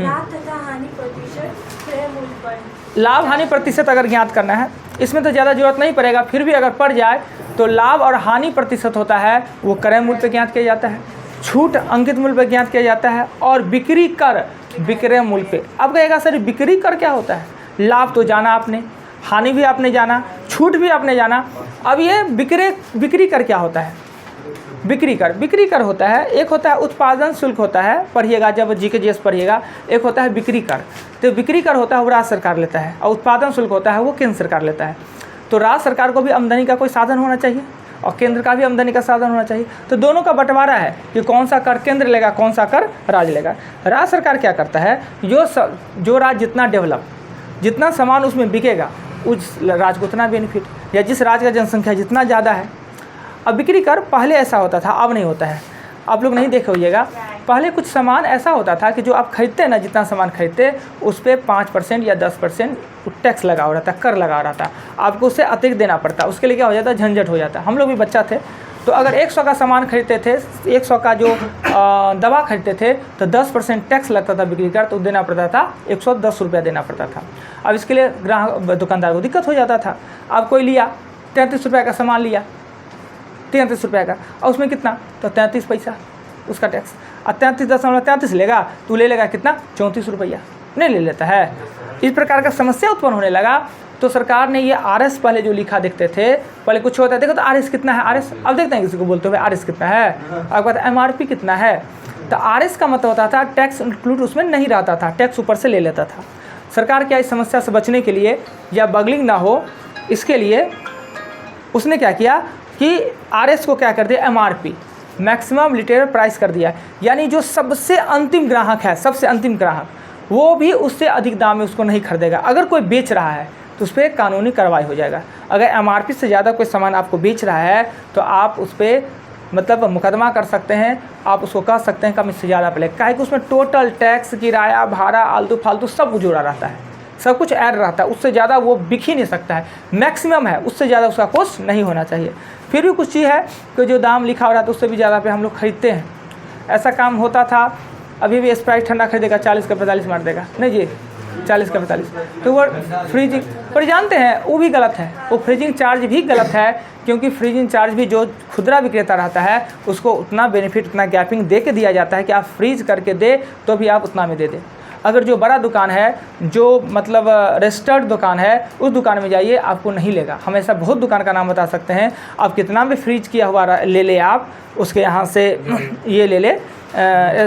लाभ तथा हानि प्रतिशत क्रय मूल्य पर। लाभ हानि प्रतिशत अगर ज्ञात करना है, इसमें तो ज़्यादा जरूरत नहीं पड़ेगा, फिर भी अगर पड़ जाए तो लाभ और हानि प्रतिशत होता है वो क्रय मूल्य पर ज्ञात किया जाता है, छूट अंकित मूल्य पर ज्ञात किया जाता है, और बिक्री कर विक्रय मूल्य पे। अब कहेगा सर बिक्री कर क्या होता है, लाभ तो जाना आपने, हानि भी आपने जाना, छूट भी आपने जाना, अब ये बिक्री कर क्या होता है। बिक्री कर होता है, एक होता है उत्पादन शुल्क होता है, पढ़िएगा जब GK GS पढ़िएगा, एक होता है बिक्री कर। तो बिक्री कर होता है वो राज्य सरकार लेता है, और उत्पादन शुल्क होता है वो केंद्र सरकार लेता है। तो राज्य सरकार को भी आमदनी का कोई साधन होना चाहिए और केंद्र का भी आमदनी का साधन होना चाहिए। तो दोनों का बंटवारा है कि कौन सा कर केंद्र लेगा, कौन सा कर राज्य लेगा। राज्य सरकार क्या करता है, जो राज्य जितना डेवलप, जितना सामान उसमें बिकेगा उस राज्य को उतना बेनिफिट, या जिस राज्य का जनसंख्या जितना ज़्यादा है। अब बिक्री कर पहले ऐसा होता था, अब नहीं होता है। आप लोग नहीं देखे होइएगा, पहले कुछ सामान ऐसा होता था कि जो आप खरीदते हैं ना, जितना सामान खरीदते उस पर 5% या 10% टैक्स लगा हो रहा था, कर लगा रहा था, आपको उससे अतिरिक्त देना पड़ता। उसके लिए क्या हो जाता, झंझट हो जाता। हम लोग भी बच्चा थे तो अगर 100 का सामान खरीदते थे, 100 का जो दवा खरीदते थे तो 10% टैक्स लगता था बिक्री कर, तो देना पड़ता था 110 रुपया देना पड़ता था। अब इसके लिए ग्राहक दुकानदार को दिक्कत हो जाता था। अब कोई लिया 33 रुपये का सामान लिया, 33 रुपये का, और उसमें कितना, तो 33 पैसा उसका टैक्स, और 33.33 लेगा तो ले लेगा कितना, 34 रुपया, नहीं ले लेता है। इस प्रकार का समस्या उत्पन्न होने लगा। तो सरकार ने ये RS पहले जो लिखा देखते थे, पहले कुछ होता है, देखो तो RS कितना है, RS अब देखते हैं किसी को बोलते हुए RS कितना है, और बाद MRP कितना है। तो RS का मतलब होता था टैक्स इंक्लूड उसमें नहीं रहता था, टैक्स ऊपर से ले लेता था। सरकार क्या इस समस्या से बचने के लिए या बगलिंग ना हो इसके लिए उसने क्या किया कि RS को क्या कर दिया, MRP मैक्सिमम रिटेलर प्राइस कर दिया, यानी जो सबसे अंतिम ग्राहक है, सबसे अंतिम ग्राहक, वो भी उससे अधिक दाम में उसको नहीं खरीदेगा। अगर कोई बेच रहा है तो उस पर कानूनी कार्रवाई हो जाएगा। अगर MRP से ज़्यादा कोई सामान आपको बेच रहा है तो आप उस पर मतलब मुकदमा कर सकते हैं, आप उसको कह सकते हैं कम इससे ज़्यादा पहले, काहे कि उसमें टोटल टैक्स, किराया, भाड़ा, आलतू फालतू सब जुड़ा रहता है, सब कुछ ऐड रहता है। उससे ज़्यादा वो बिक ही नहीं सकता है, मैक्सिमम है, उससे ज़्यादा उसका कॉस्ट नहीं होना चाहिए। फिर भी कुछ चीज़ है कि जो दाम लिखा हो रहा है उससे भी ज़्यादा पे हम लोग खरीदते हैं। ऐसा काम होता था, अभी भी स्प्राइट ठंडा खरीदेगा 40 का 45 मार देगा, नहीं जी 40 का 45, तो वो फ्रीजिंग पर जानते हैं वो भी गलत है, वो फ्रीजिंग चार्ज भी गलत है, क्योंकि फ्रीजिंग चार्ज भी जो खुदरा विक्रेता रहता है उसको उतना बेनिफिट, उतना गैपिंग दे के दिया जाता है कि आप फ्रीज करके दे तो भी आप उतना में दे दें। अगर जो बड़ा दुकान है, जो मतलब रजिस्टर्ड दुकान है, उस दुकान में जाइए आपको नहीं लेगा। हम ऐसा बहुत दुकान का नाम बता सकते हैं, आप कितना भी फ्रीज किया हुआ ले ले, आप उसके यहाँ से ये ले ले,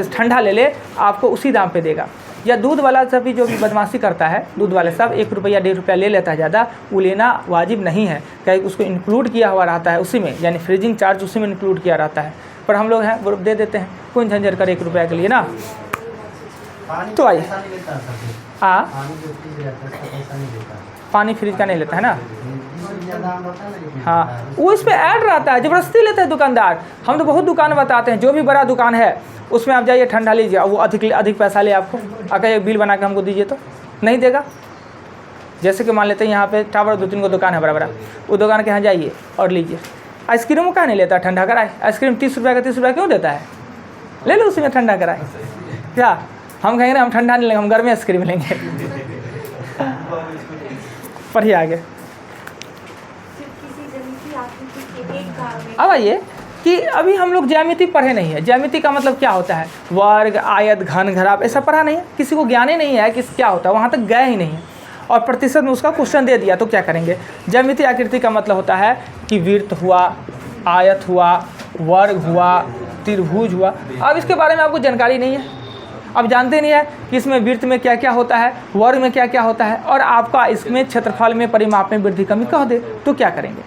ठंडा ले ले, आपको उसी दाम पे देगा। या दूध वाला सब भी जो भी बदमाशी करता है, दूध वाले सब 1 रुपया 1.5 रुपया ले लेता है ज़्यादा, वो लेना वाजिब नहीं है, कहीं उसको इंक्लूड किया हुआ रहता है उसी में, यानी फ्रीजिंग चार्ज उसी में इंक्लूड किया रहता है। पर हम लोग हैं वो दे देते हैं, कौन झंझट कर 1 रुपया के लिए ना। तो आइए, हाँ पानी फ्रिज का नहीं लेता है ना, हाँ वो इस पर ऐड रहता है, ज़बरदस्ती लेते हैं दुकानदार। हम तो बहुत दुकान बताते हैं, जो भी बड़ा दुकान है उसमें आप जाइए ठंडा लीजिए, वो अधिक पैसा ले आपको, अगर एक बिल बना के हमको दीजिए तो नहीं देगा। जैसे कि मान लेते हैं यहाँ पे टावर 2-3 को दुकान है बड़ा बड़ा, वो दुकान के यहाँ जाइए और लीजिए। आइसक्रीम का नहीं लेता ठंडा कराए, आइसक्रीम 30 रुपये का 30 रुपया क्यों देता है, ले लो उसी में ठंडा कराए। क्या हम कहेंगे ना हम ठंडा नहीं लेंगे, हम गर्म आइसक्रीम लेंगे। पढ़िए आगे। अब आइए कि अभी हम लोग ज्यामिति पढ़े नहीं है। ज्यामिति का मतलब क्या होता है, वर्ग, आयत, घन, घराप, ऐसा पढ़ा नहीं है, किसी को ज्ञान ही नहीं है कि क्या होता है, वहाँ तक गए ही नहीं है। और प्रतिशत में उसका क्वेश्चन दे दिया तो क्या करेंगे। ज्यामिति आकृति का मतलब होता है कि वृत्त हुआ, आयत हुआ, वर्ग हुआ, त्रिभुज हुआ। अब इसके बारे में आपको जानकारी नहीं है, अब जानते नहीं है कि इसमें वृत्त में क्या क्या होता है, वर्ग में क्या क्या होता है, और आपका इसमें क्षेत्रफल में, परिमाप में वृद्धि कमी कह दे तो क्या करेंगे।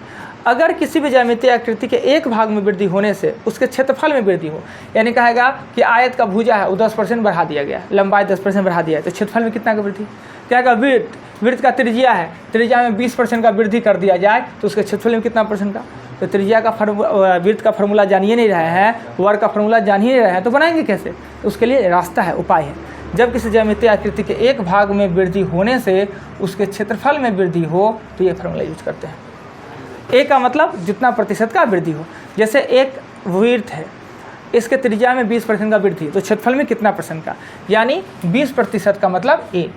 अगर किसी भी ज्यामितीय आकृति के एक भाग में वृद्धि होने से उसके क्षेत्रफल में वृद्धि हो, यानी कहेगा कि आयत का भुजा है वो 10% बढ़ा दिया गया, लंबाई 10% बढ़ा दिया है, तो क्षेत्रफल में कितना का वृद्धि। क्या का वृत्त का त्रिज्या है, त्रिज्या में 20% का वृद्धि कर दिया जाए तो उसके क्षेत्रफल में कितना % का। तो त्रिज्या का वृत्त का फॉर्मूला जानिए नहीं रहे हैं, वर्ग का फॉर्मूला जान ही नहीं रहे हैं, तो बनाएंगे कैसे। तो उसके लिए रास्ता है, उपाय है। जब किसी ज्यामितीय आकृति के एक भाग में वृद्धि होने से उसके क्षेत्रफल में वृद्धि हो तो ये फॉर्मूला यूज करते हैं। ए का मतलब जितना प्रतिशत का वृद्धि हो, जैसे एक वृत्त है, इसके त्रिज्या में 20% का वृद्धि, तो क्षेत्रफल में कितना % का, यानी 20% का मतलब ए।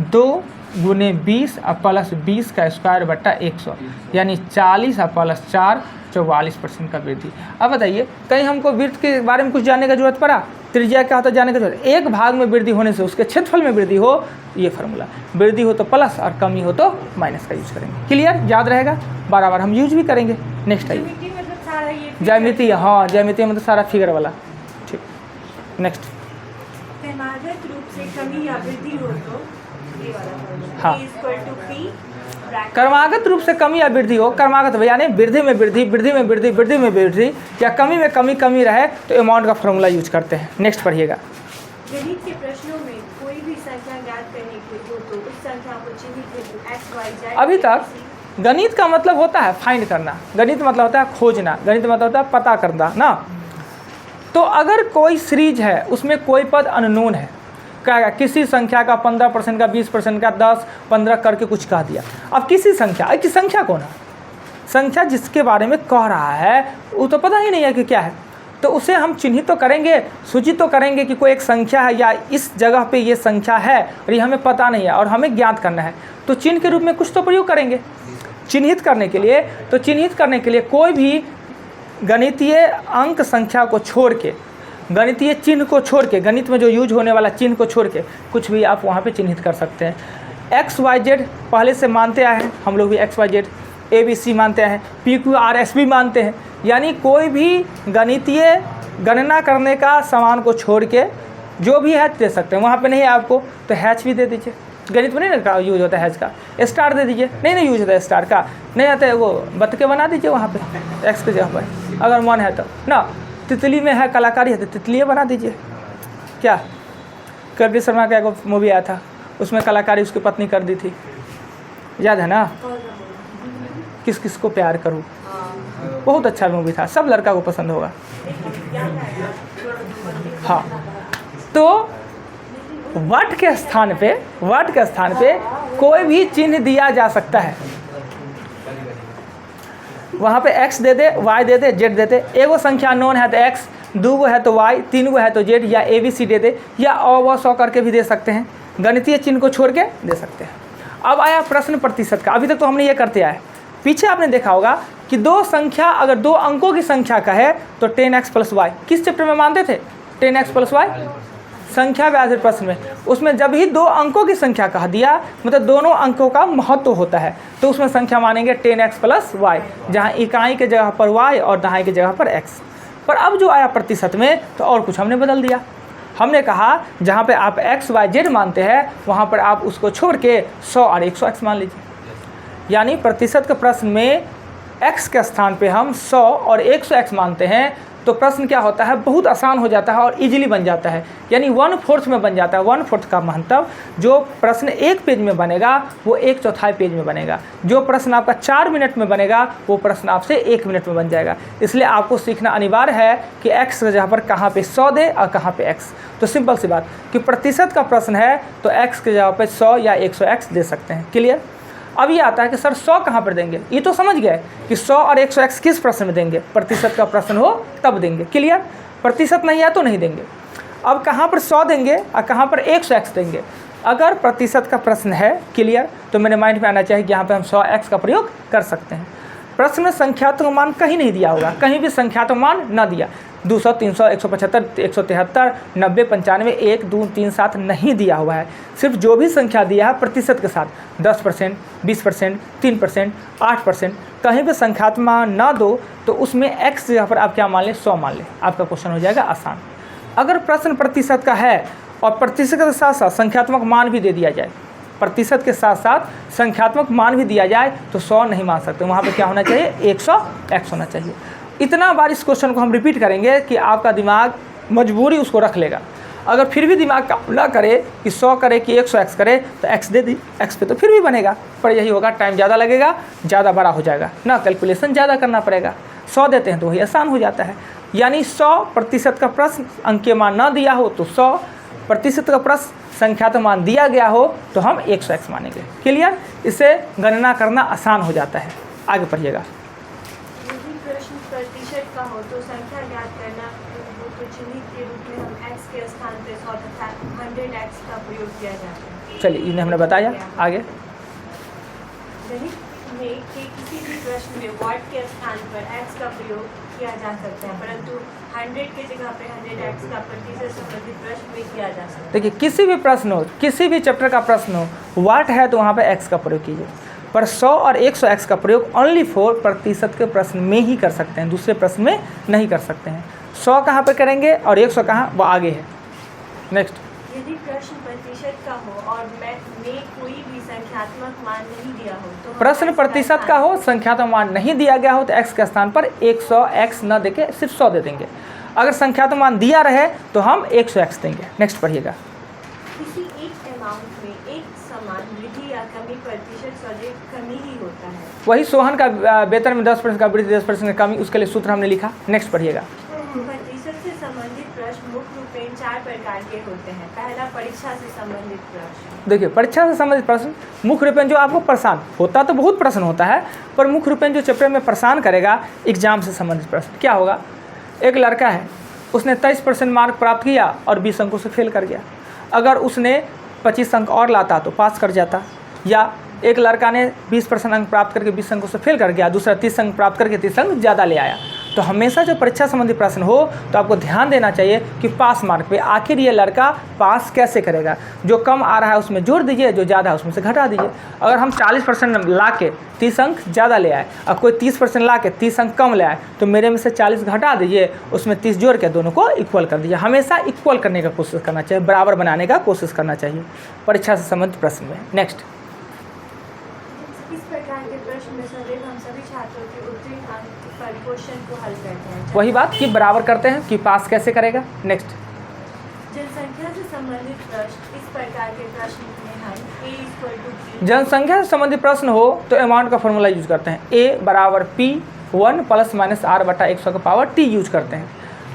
2 गुने 20 प्लस 20 का स्क्वायर बट्टा 100, यानी 40 प्लस 4 44% का वृद्धि। अब बताइए कहीं हमको वृत्त के बारे में कुछ जानने का जरूरत पड़ा, त्रिज्या क्या होता है जानने का जरूरत। एक भाग में वृद्धि होने से उसके क्षेत्रफल में वृद्धि हो, ये फार्मूला, वृद्धि हो तो प्लस और कमी हो तो माइनस का यूज करेंगे। क्लियर, याद रहेगा, बार हम यूज भी करेंगे। नेक्स्ट आइए, ज्यामिति, हाँ ज्यामिति मतलब सारा फिगर वाला। ठीक, नेक्स्ट। क्रमागत रूप से कमी या वृद्धि हो तो ये वाला फॉर्मूला, हाँ। A = P क्रमागत रूप से कमी या वृद्धि हो, क्रमागत यानी वृद्धि में वृद्धि, वृद्धि में वृद्धि, वृद्धि में वृद्धि, या कमी में कमी, कमी रहे तो अमाउंट का फॉर्मूला यूज करते हैं। नेक्स्ट पढ़िएगा। गणित के प्रश्नों में कोई भी संख्या ज्ञात करने के हो तो उस संख्या को चिन्हित हेतु x, y, z। अभी तक गणित का मतलब होता है फाइंड करना, गणित मतलब होता है खोजना, गणित मतलब होता है पता करना ना। तो अगर कोई सीरीज है उसमें कोई पद अननोन है, क्या किसी संख्या का 15% का, 20% का, 10, 15 करके कुछ कह दिया। अब किसी संख्या, एक संख्या कौन है, संख्या जिसके बारे में कह रहा है वो तो पता ही नहीं है कि क्या है, तो उसे हम चिन्हित तो करेंगे, सूचित तो करेंगे कि कोई एक संख्या है या इस जगह पे ये संख्या है और ये हमें पता नहीं है और हमें ज्ञात करना है, तो चिन्ह के रूप में कुछ तो प्रयोग करेंगे चिन्हित करने के लिए। तो चिन्हित करने के लिए कोई भी गणितीय अंक संख्या को छोड़ के, गणितीय चिन्ह को छोड़ के, गणित में जो यूज होने वाला चिन्ह को छोड़ के कुछ भी आप वहाँ पे चिन्हित कर सकते हैं। एक्स वाई जेड पहले से मानते आए हैं हम लोग भी, X Y Z, A B C मानते हैं, पी क्यू आर एस भी मानते हैं, यानी कोई भी गणितीय गणना करने का सामान को छोड़ के जो भी है दे सकते हैं। वहाँ पे नहीं है आपको तो हैच भी दे दीजिए, गणित में नहीं यूज होता है हैच का, स्टार दे दीजिए, नहीं यूज होता है स्टार का, नहीं आता है वो बतके बना दीजिए वहाँ पे एक्स के जगह पर अगर मन है तो ना। तितली में है कलाकारी है तो तितलियाँ बना दीजिए। क्या कबीर शर्मा का एक मूवी आया था, उसमें कलाकारी उसकी पत्नी कर दी थी, याद है ना, किस किस को प्यार करूँ, बहुत अच्छा मूवी था, सब लड़का को पसंद होगा। हाँ, तो वट के स्थान पे कोई भी चिन्ह दिया जा सकता है, वहाँ पे x दे दे, y दे दे, z दे दे। एगो संख्या नॉन है तो x, 2 गो है तो y, 3 गो है तो z, या ABC दे दे, या अ 100 करके भी दे सकते हैं, गणितीय चिन्ह को छोड़ के दे सकते हैं। अब आया प्रश्न प्रतिशत का। अभी तक तो हमने ये करते आए, पीछे आपने देखा होगा कि दो संख्या अगर 2 अंकों की संख्या का है तो 10x + y, किस चैप्टर में मानते थे, 10x + y संख्या व्याज प्रश्न में। उसमें जब ही 2 अंकों की संख्या कह दिया मतलब दोनों अंकों का महत्व होता है, तो उसमें संख्या मानेंगे 10x + y, जहाँ इकाई के जगह पर y और दहाई के जगह पर x। पर अब जो आया प्रतिशत में तो और कुछ हमने बदल दिया। हमने कहा जहाँ पे आप एक्स वाई जेड मानते हैं वहाँ पर आप उसको छोड़ के 100 और 100x मान लीजिए। यानी प्रतिशत के प्रश्न में x के स्थान पे हम 100 और 100x मानते हैं तो प्रश्न क्या होता है, बहुत आसान हो जाता है और इजीली बन जाता है। यानी 1/4 में बन जाता है। 1/4 का मतलब जो प्रश्न 1 पेज में बनेगा वो 1/4 पेज में बनेगा। जो प्रश्न आपका 4 मिनट में बनेगा वो प्रश्न आपसे 1 मिनट में बन जाएगा। इसलिए आपको सीखना अनिवार्य है कि x की जगह पर कहाँ पे 100 दे और कहाँ पे x। तो सिंपल सी बात कि प्रतिशत का प्रश्न है तो x की जगह पर 100 या 100x दे सकते हैं। क्लियर। अब ये आता है कि सर 100 कहाँ पर देंगे, ये तो समझ गए कि 100 और 100x किस प्रश्न में देंगे, प्रतिशत का प्रश्न हो तब देंगे। क्लियर। प्रतिशत नहीं है तो नहीं देंगे। अब कहाँ पर 100 देंगे और कहाँ पर 100x देंगे। अगर प्रतिशत का प्रश्न है, क्लियर, तो मेरे माइंड में आना चाहिए कि यहाँ पर हम 100x का प्रयोग कर सकते हैं। प्रश्न में संख्यात्मक मान कहीं नहीं दिया होगा, कहीं भी संख्यात्मक मान न दिया। 200, 300, 175, 173, 90, 95, 1, 2, 3, 7 नहीं दिया हुआ है। सिर्फ जो भी संख्या दिया है प्रतिशत के साथ 10%, 20%, 3%, 8%, कहीं भी संख्यात्मक मान ना दो तो उसमें x जगह पर आप क्या मान लें, 100 मान लें। आपका क्वेश्चन हो जाएगा आसान। अगर प्रश्न प्रतिशत का है और प्रतिशत के साथ साथ संख्यात्मक मान भी दे दिया जाए, प्रतिशत के साथ साथ संख्यात्मक मान भी दिया जाए तो 100 नहीं मान सकते। वहाँ पे क्या होना चाहिए, 100x होना चाहिए। इतना बार इस क्वेश्चन को हम रिपीट करेंगे कि आपका दिमाग मजबूरी उसको रख लेगा। अगर फिर भी दिमाग काम ना करे कि 100 करे कि 100x करे तो x दे दी, x पे तो फिर भी बनेगा, पर यही होगा टाइम ज़्यादा लगेगा, ज़्यादा बड़ा हो जाएगा ना, कैलकुलेशन ज़्यादा करना पड़ेगा। 100 देते हैं तो वही आसान हो जाता है। यानी 100% का प्रश्न अंक मान ना दिया हो तो 100% का प्रश्न संख्यात्मक मान दिया गया हो तो हम 100x मानेंगे। क्लियर। इसे गणना करना आसान हो जाता है। आगे पढ़िएगा। यदि प्रश्न प्रतिशत का हो तो संख्या ज्ञात करना हो तो चिन्हित के रूप में हम x के स्थान पर 100 तथा 100x का प्रयोग किया जाता है। चलिए इन्हें हमने बताया। आगे गणित में के किसी भी प्रश्न में वाट के स्थान पर x का प्रयोग किया जा सकता है, परंतु 100 के जगह पे 100x का प्रतिशत संबंधित प्रश्न में किया जा सकता है। देखिए, किसी भी प्रश्न हो, किसी भी चैप्टर का प्रश्न हो, वाट है तो वहाँ पे x का प्रयोग कीजिए, पर 100 और 100x का प्रयोग ओनली फॉर प्रतिशत के प्रश्न में ही कर सकते हैं, दूसरे प्रश्न में नहीं कर सकते हैं। 100 कहाँ पे करेंगे और 100 कहाँ, वो आगे है। नेक्स्ट। यदि प्रश्न प्रतिशत का हो और में कोई भी संख्यात्मक मान नहीं दिया हो तो प्रश्न प्रतिशत का हो, संख्यात्मक मान नहीं दिया गया हो तो x के स्थान पर 100x न देके सिर्फ 100 दे देंगे। अगर संख्यात्मक मान दिया रहे तो हम 100x देंगे। नेक्स्ट पढ़िएगा। किसी एक अमाउंट में एक समान वृद्धि या कमी प्रतिशत सदैव कमी ही होता है। वही सोहन का वेतन में 10% का वृद्धि, 10% का कमी, उसके लिए सूत्र हमने लिखा। नेक्स्ट पढ़िएगा। प्रतिशत से संबंधित प्रश्न मुख्य रूप में 4 प्रकार के होते हैं। पहला, परीक्षा से संबंधित प्रश्न। देखिए, परीक्षा से संबंधित प्रश्न मुख्य रूप में जो आपको परेशान होता तो बहुत प्रश्न होता है, पर मुख्य रूप में जो चैप्टर में परेशान करेगा एग्जाम से संबंधित प्रश्न क्या होगा। एक लड़का है, उसने 23% मार्क प्राप्त किया और 20 अंकों से फेल कर गया। अगर उसने 25 अंक और लाता तो पास कर जाता। या एक लड़का ने 20% अंक प्राप्त करके 20 अंकों से फेल कर गया, दूसरा 30 अंक प्राप्त करके 30 अंक ज़्यादा ले आया। तो हमेशा जो परीक्षा संबंधी प्रश्न हो तो आपको ध्यान देना चाहिए कि पास मार्क पे आखिर ये लड़का पास कैसे करेगा। जो कम आ रहा है उसमें जोड़ दीजिए, जो ज़्यादा है उसमें से घटा दीजिए। अगर हम 40% ला के 30 अंक ज़्यादा ले आए और कोई 30% ला के 30 अंक कम ले आए तो मेरे में से 40 घटा दीजिए, उसमें 30 जोड़ के दोनों को इक्वल कर दीजिए। हमेशा इक्वल करने का कोशिश करना चाहिए, बराबर बनाने का कोशिश करना चाहिए परीक्षा से संबंधित प्रश्न में। नेक्स्ट। इस प्रकार के प्रश्न में सदैव हम सभी छात्रों के उत्तीर्ण अंक पर क्वेश्चन को हल करते हैं। वही बात कि बराबर करते हैं कि पास कैसे करेगा। नेक्स्ट। जनसंख्या से संबंधित प्रश्न। इस प्रकार के प्रश्न में हम A = P। जनसंख्या से संबंधित प्रश्न हो तो अमाउंट का फॉर्मूला यूज करते हैं। A = P1 + -R/100 यूज करते हैं।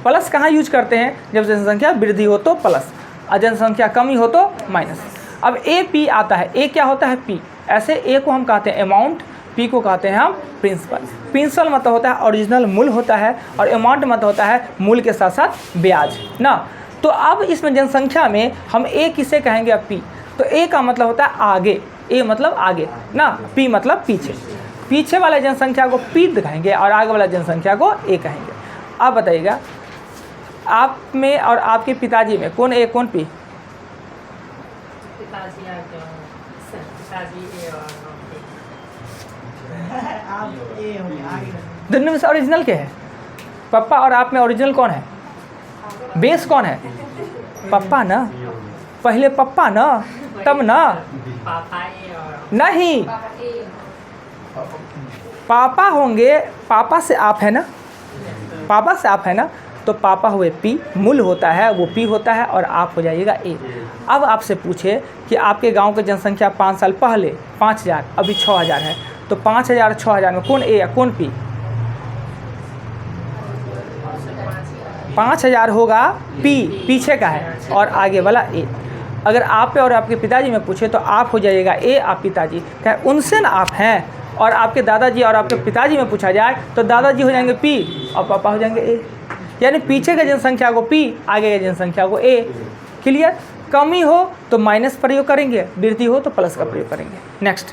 प्लस कहाँ यूज करते हैं, जब जनसंख्या वृद्धि हो तो प्लस और जनसंख्या कमी हो तो माइनस। अब AP आता है, A क्या होता है, P। ऐसे A को हम कहते हैं अमाउंट, P को कहते हैं हम प्रिंसिपल। प्रिंसिपल मतलब होता है ओरिजिनल मूल होता है और अमाउंट मतलब होता है मूल के साथ साथ ब्याज ना। तो अब इसमें जनसंख्या में हम A किसे कहेंगे, अब P। तो A का मतलब होता है आगे, A मतलब आगे ना, P मतलब पीछे। पीछे वाले जनसंख्या को P कहेंगे और आगे वाला जनसंख्या को A कहेंगे। आप बताइएगा, आप में और आपके पिताजी में कौन A कौन P? दोनों में से ओरिजिनल के है? पापा और आप में ओरिजिनल कौन है, बेस कौन है? पप्पा ना, पहले पप्पा ना, तब ना, नहीं पापा होंगे, पापा से आप है ना, पापा से आप है ना, तो पापा हुए पी, मूल होता है वो पी होता है और आप हो जाइएगा ए। अब आपसे पूछे कि आपके गांव की जनसंख्या 5 साल पहले 5000, अभी 6000 है, तो 5000 6000 में कौन ए या कौन पी? 5000 होगा पी, पीछे का है, और आगे वाला ए। अगर आप पे और आपके पिताजी में पूछे तो आप हो जाइएगा ए, आप पिताजी क्या उनसे ना आप हैं, और आपके दादाजी और आपके पिताजी में पूछा जाए तो दादाजी हो जाएंगे पी और पापा हो जाएंगे ए। यानी पीछे के जनसंख्या को पी, आगे के जनसंख्या को ए। क्लियर? कमी हो तो माइनस प्रयोग करेंगे, वृद्धि हो तो प्लस का प्रयोग करेंगे। नेक्स्ट,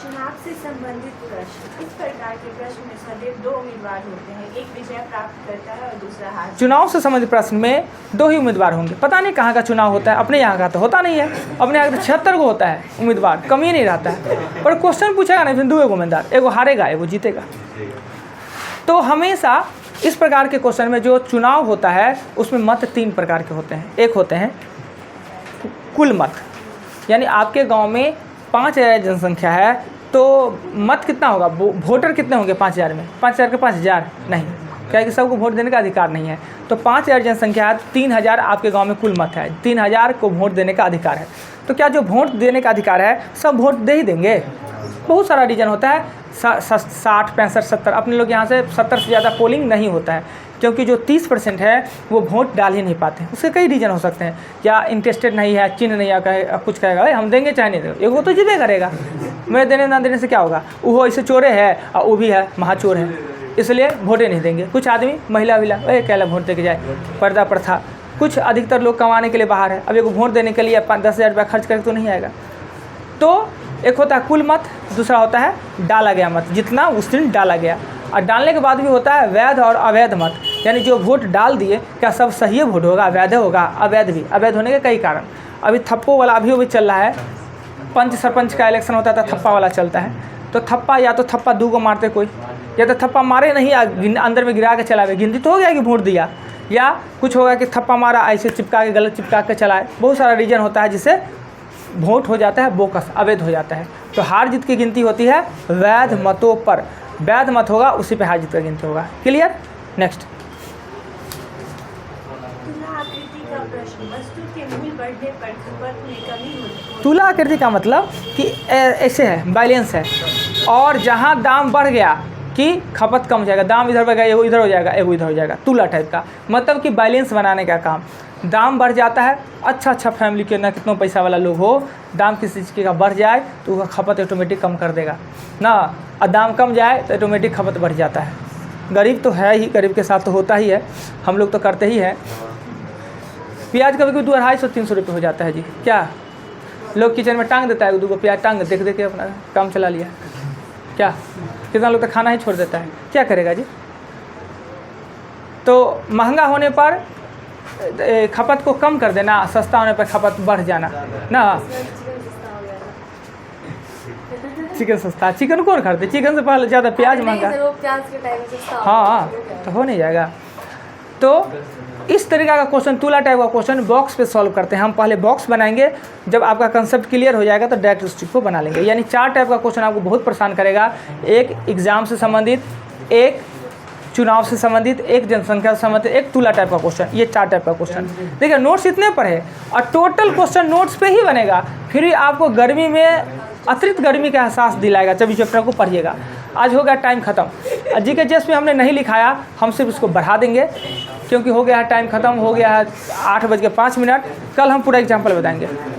चुनाव से संबंधित प्रश्न। इस प्रकार के प्रश्न में सदैव 2 उम्मीदवार होते हैं, एक विजय प्राप्त करता है और दूसरा हार। चुनाव से संबंधित प्रश्न में 2 ही उम्मीदवार होंगे। पता नहीं कहाँ का चुनाव होता है, अपने यहाँ का तो होता नहीं है, अपने यहाँ तो 76 को होता है उम्मीदवार, कम ही नहीं रहता है। पर क्वेश्चन पूछेगा नहीं, फिर 2 उम्मीदवार, एगो हारेगा एगो जीतेगा। तो हमेशा इस प्रकार के क्वेश्चन में जो चुनाव होता है उसमें मत 3 प्रकार के होते हैं। एक होते हैं कुल मत, यानी आपके गांव में 5000 जनसंख्या है तो मत कितना होगा, वोटर कितने होंगे 5000 में? 5000 के 5000 नहीं, क्या कि सबको वोट देने का अधिकार नहीं है। तो 5000 जनसंख्या है, 3000 आपके गांव में कुल मत है, 3000 को वोट देने का अधिकार है। तो क्या जो वोट देने का अधिकार है सब वोट दे ही देंगे? बहुत सारा रीजन होता है, 60 65 70, अपने लोग यहाँ से 70 से ज़्यादा पोलिंग नहीं होता है, क्योंकि जो 30% है वो वोट डाल ही नहीं पाते। उसके कई रीज़न हो सकते हैं, या इंटरेस्टेड नहीं है, चिन्ह नहीं है, कुछ कहेगा हम देंगे चाहे नहीं देंगे, वो तो जीते करेगा, मैं देने ना देने से क्या होगा, वो ऐसे चोरे है और वो भी है महाचोर है, इसलिए वोटे नहीं देंगे। कुछ आदमी महिला विला कहला वोट दे के जाए, पर्दा प्रथा, कुछ अधिकतर लोग कमाने के लिए बाहर है, अब एक वोट देने के लिए 5-10 हज़ार रुपया खर्च करके तो नहीं आएगा। तो एक होता है कुल मत, दूसरा होता है डाला गया मत, जितना उस दिन डाला गया, और डालने के बाद भी होता है वैध और अवैध मत, यानी जो वोट डाल दिए क्या सब सही वोट होगा, वैध होगा, अवैध भी। अवैध होने के कई कारण, अभी थप्पो वाला अभी चल रहा है, पंच सरपंच का इलेक्शन होता था थप्पा वाला चलता है, तो थप्पा या तो थप्पा 2 को मारते कोई, या तो थप्पा मारे नहीं अंदर में गिरा के चलावे, गिनती तो हो गया कि वोट दिया, या कुछ होगा कि थप्पा मारा ऐसे चिपका के गलत चिपका के चलाए। बहुत सारा रीजन होता है जिससे वोट हो जाता है बोकस, अवैध हो जाता है। तो हार जीत की गिनती होती है वैध मतों पर, वैध मत होगा उसी पे हार जीत का गिनती होगा। क्लियर? नेक्स्ट, तुला आकृति का प्रश्न। वस्तु के मूल्य बढ़ने पर खपत में कमी होती। तुला आकृति का मतलब कि ऐसे है, बैलेंस है, और जहाँ दाम बढ़ गया कि खपत कम हो जाएगा, दाम इधर बढ़ गया एगो इधर हो जाएगा एगो इधर हो जाएगा, तुला टाइप का, मतलब कि बैलेंस बनाने का काम। दाम बढ़ जाता है, अच्छा फैमिली के ना कितना पैसा वाला लोग हो, दाम किसी चीज़ का बढ़ जाए तो उसका खपत ऑटोमेटिक कम कर देगा ना, और दाम कम जाए तो ऑटोमेटिक खपत बढ़ जाता है। गरीब तो है ही, गरीब के साथ तो होता ही है, हम लोग तो करते ही हैं। प्याज कभी कभी 200-250-300 रुपये हो जाता है जी, क्या लोग किचन में टांग देता है, 2 प्याज टांग देख के अपना काम चला लिया, क्या कितना लोग तो खाना ही छोड़ देता है, क्या करेगा जी। तो महंगा होने पर खपत को कम कर देना, सस्ता होने पर खपत बढ़ जाना ना। चिकन सस्ता, चिकन कौन खरीदे, चिकन से पहले ज़्यादा प्याज महंगा, प्याज के टाइम सस्ता हाँ तो हो नहीं जाएगा। तो इस तरीका का क्वेश्चन, तुला टाइप का क्वेश्चन बॉक्स पे सॉल्व करते हैं। हम पहले बॉक्स बनाएंगे, जब आपका कंसेप्ट क्लियर हो जाएगा तो डायरेक्ट उस चीज़ को बना लेंगे। यानी 4 टाइप का क्वेश्चन आपको बहुत परेशान करेगा, एक एग्जाम से संबंधित, एक चुनाव से संबंधित, एक जनसंख्या से संबंधित, एक तुला टाइप का क्वेश्चन, ये 4 टाइप का क्वेश्चन। देखिए नोट्स इतने पर है और टोटल क्वेश्चन नोट्स पे ही बनेगा, फिर भी आपको गर्मी में अतिरिक्त गर्मी का एहसास दिलाएगा जब इस चैप्टर को पढ़िएगा। आज हो गया टाइम ख़त्म, जी के जेस में हमने नहीं लिखाया, हम सिर्फ इसको बढ़ा देंगे क्योंकि हो गया है टाइम ख़त्म, हो गया है 8:05। कल हम पूरा एग्जाम्पल बताएंगे।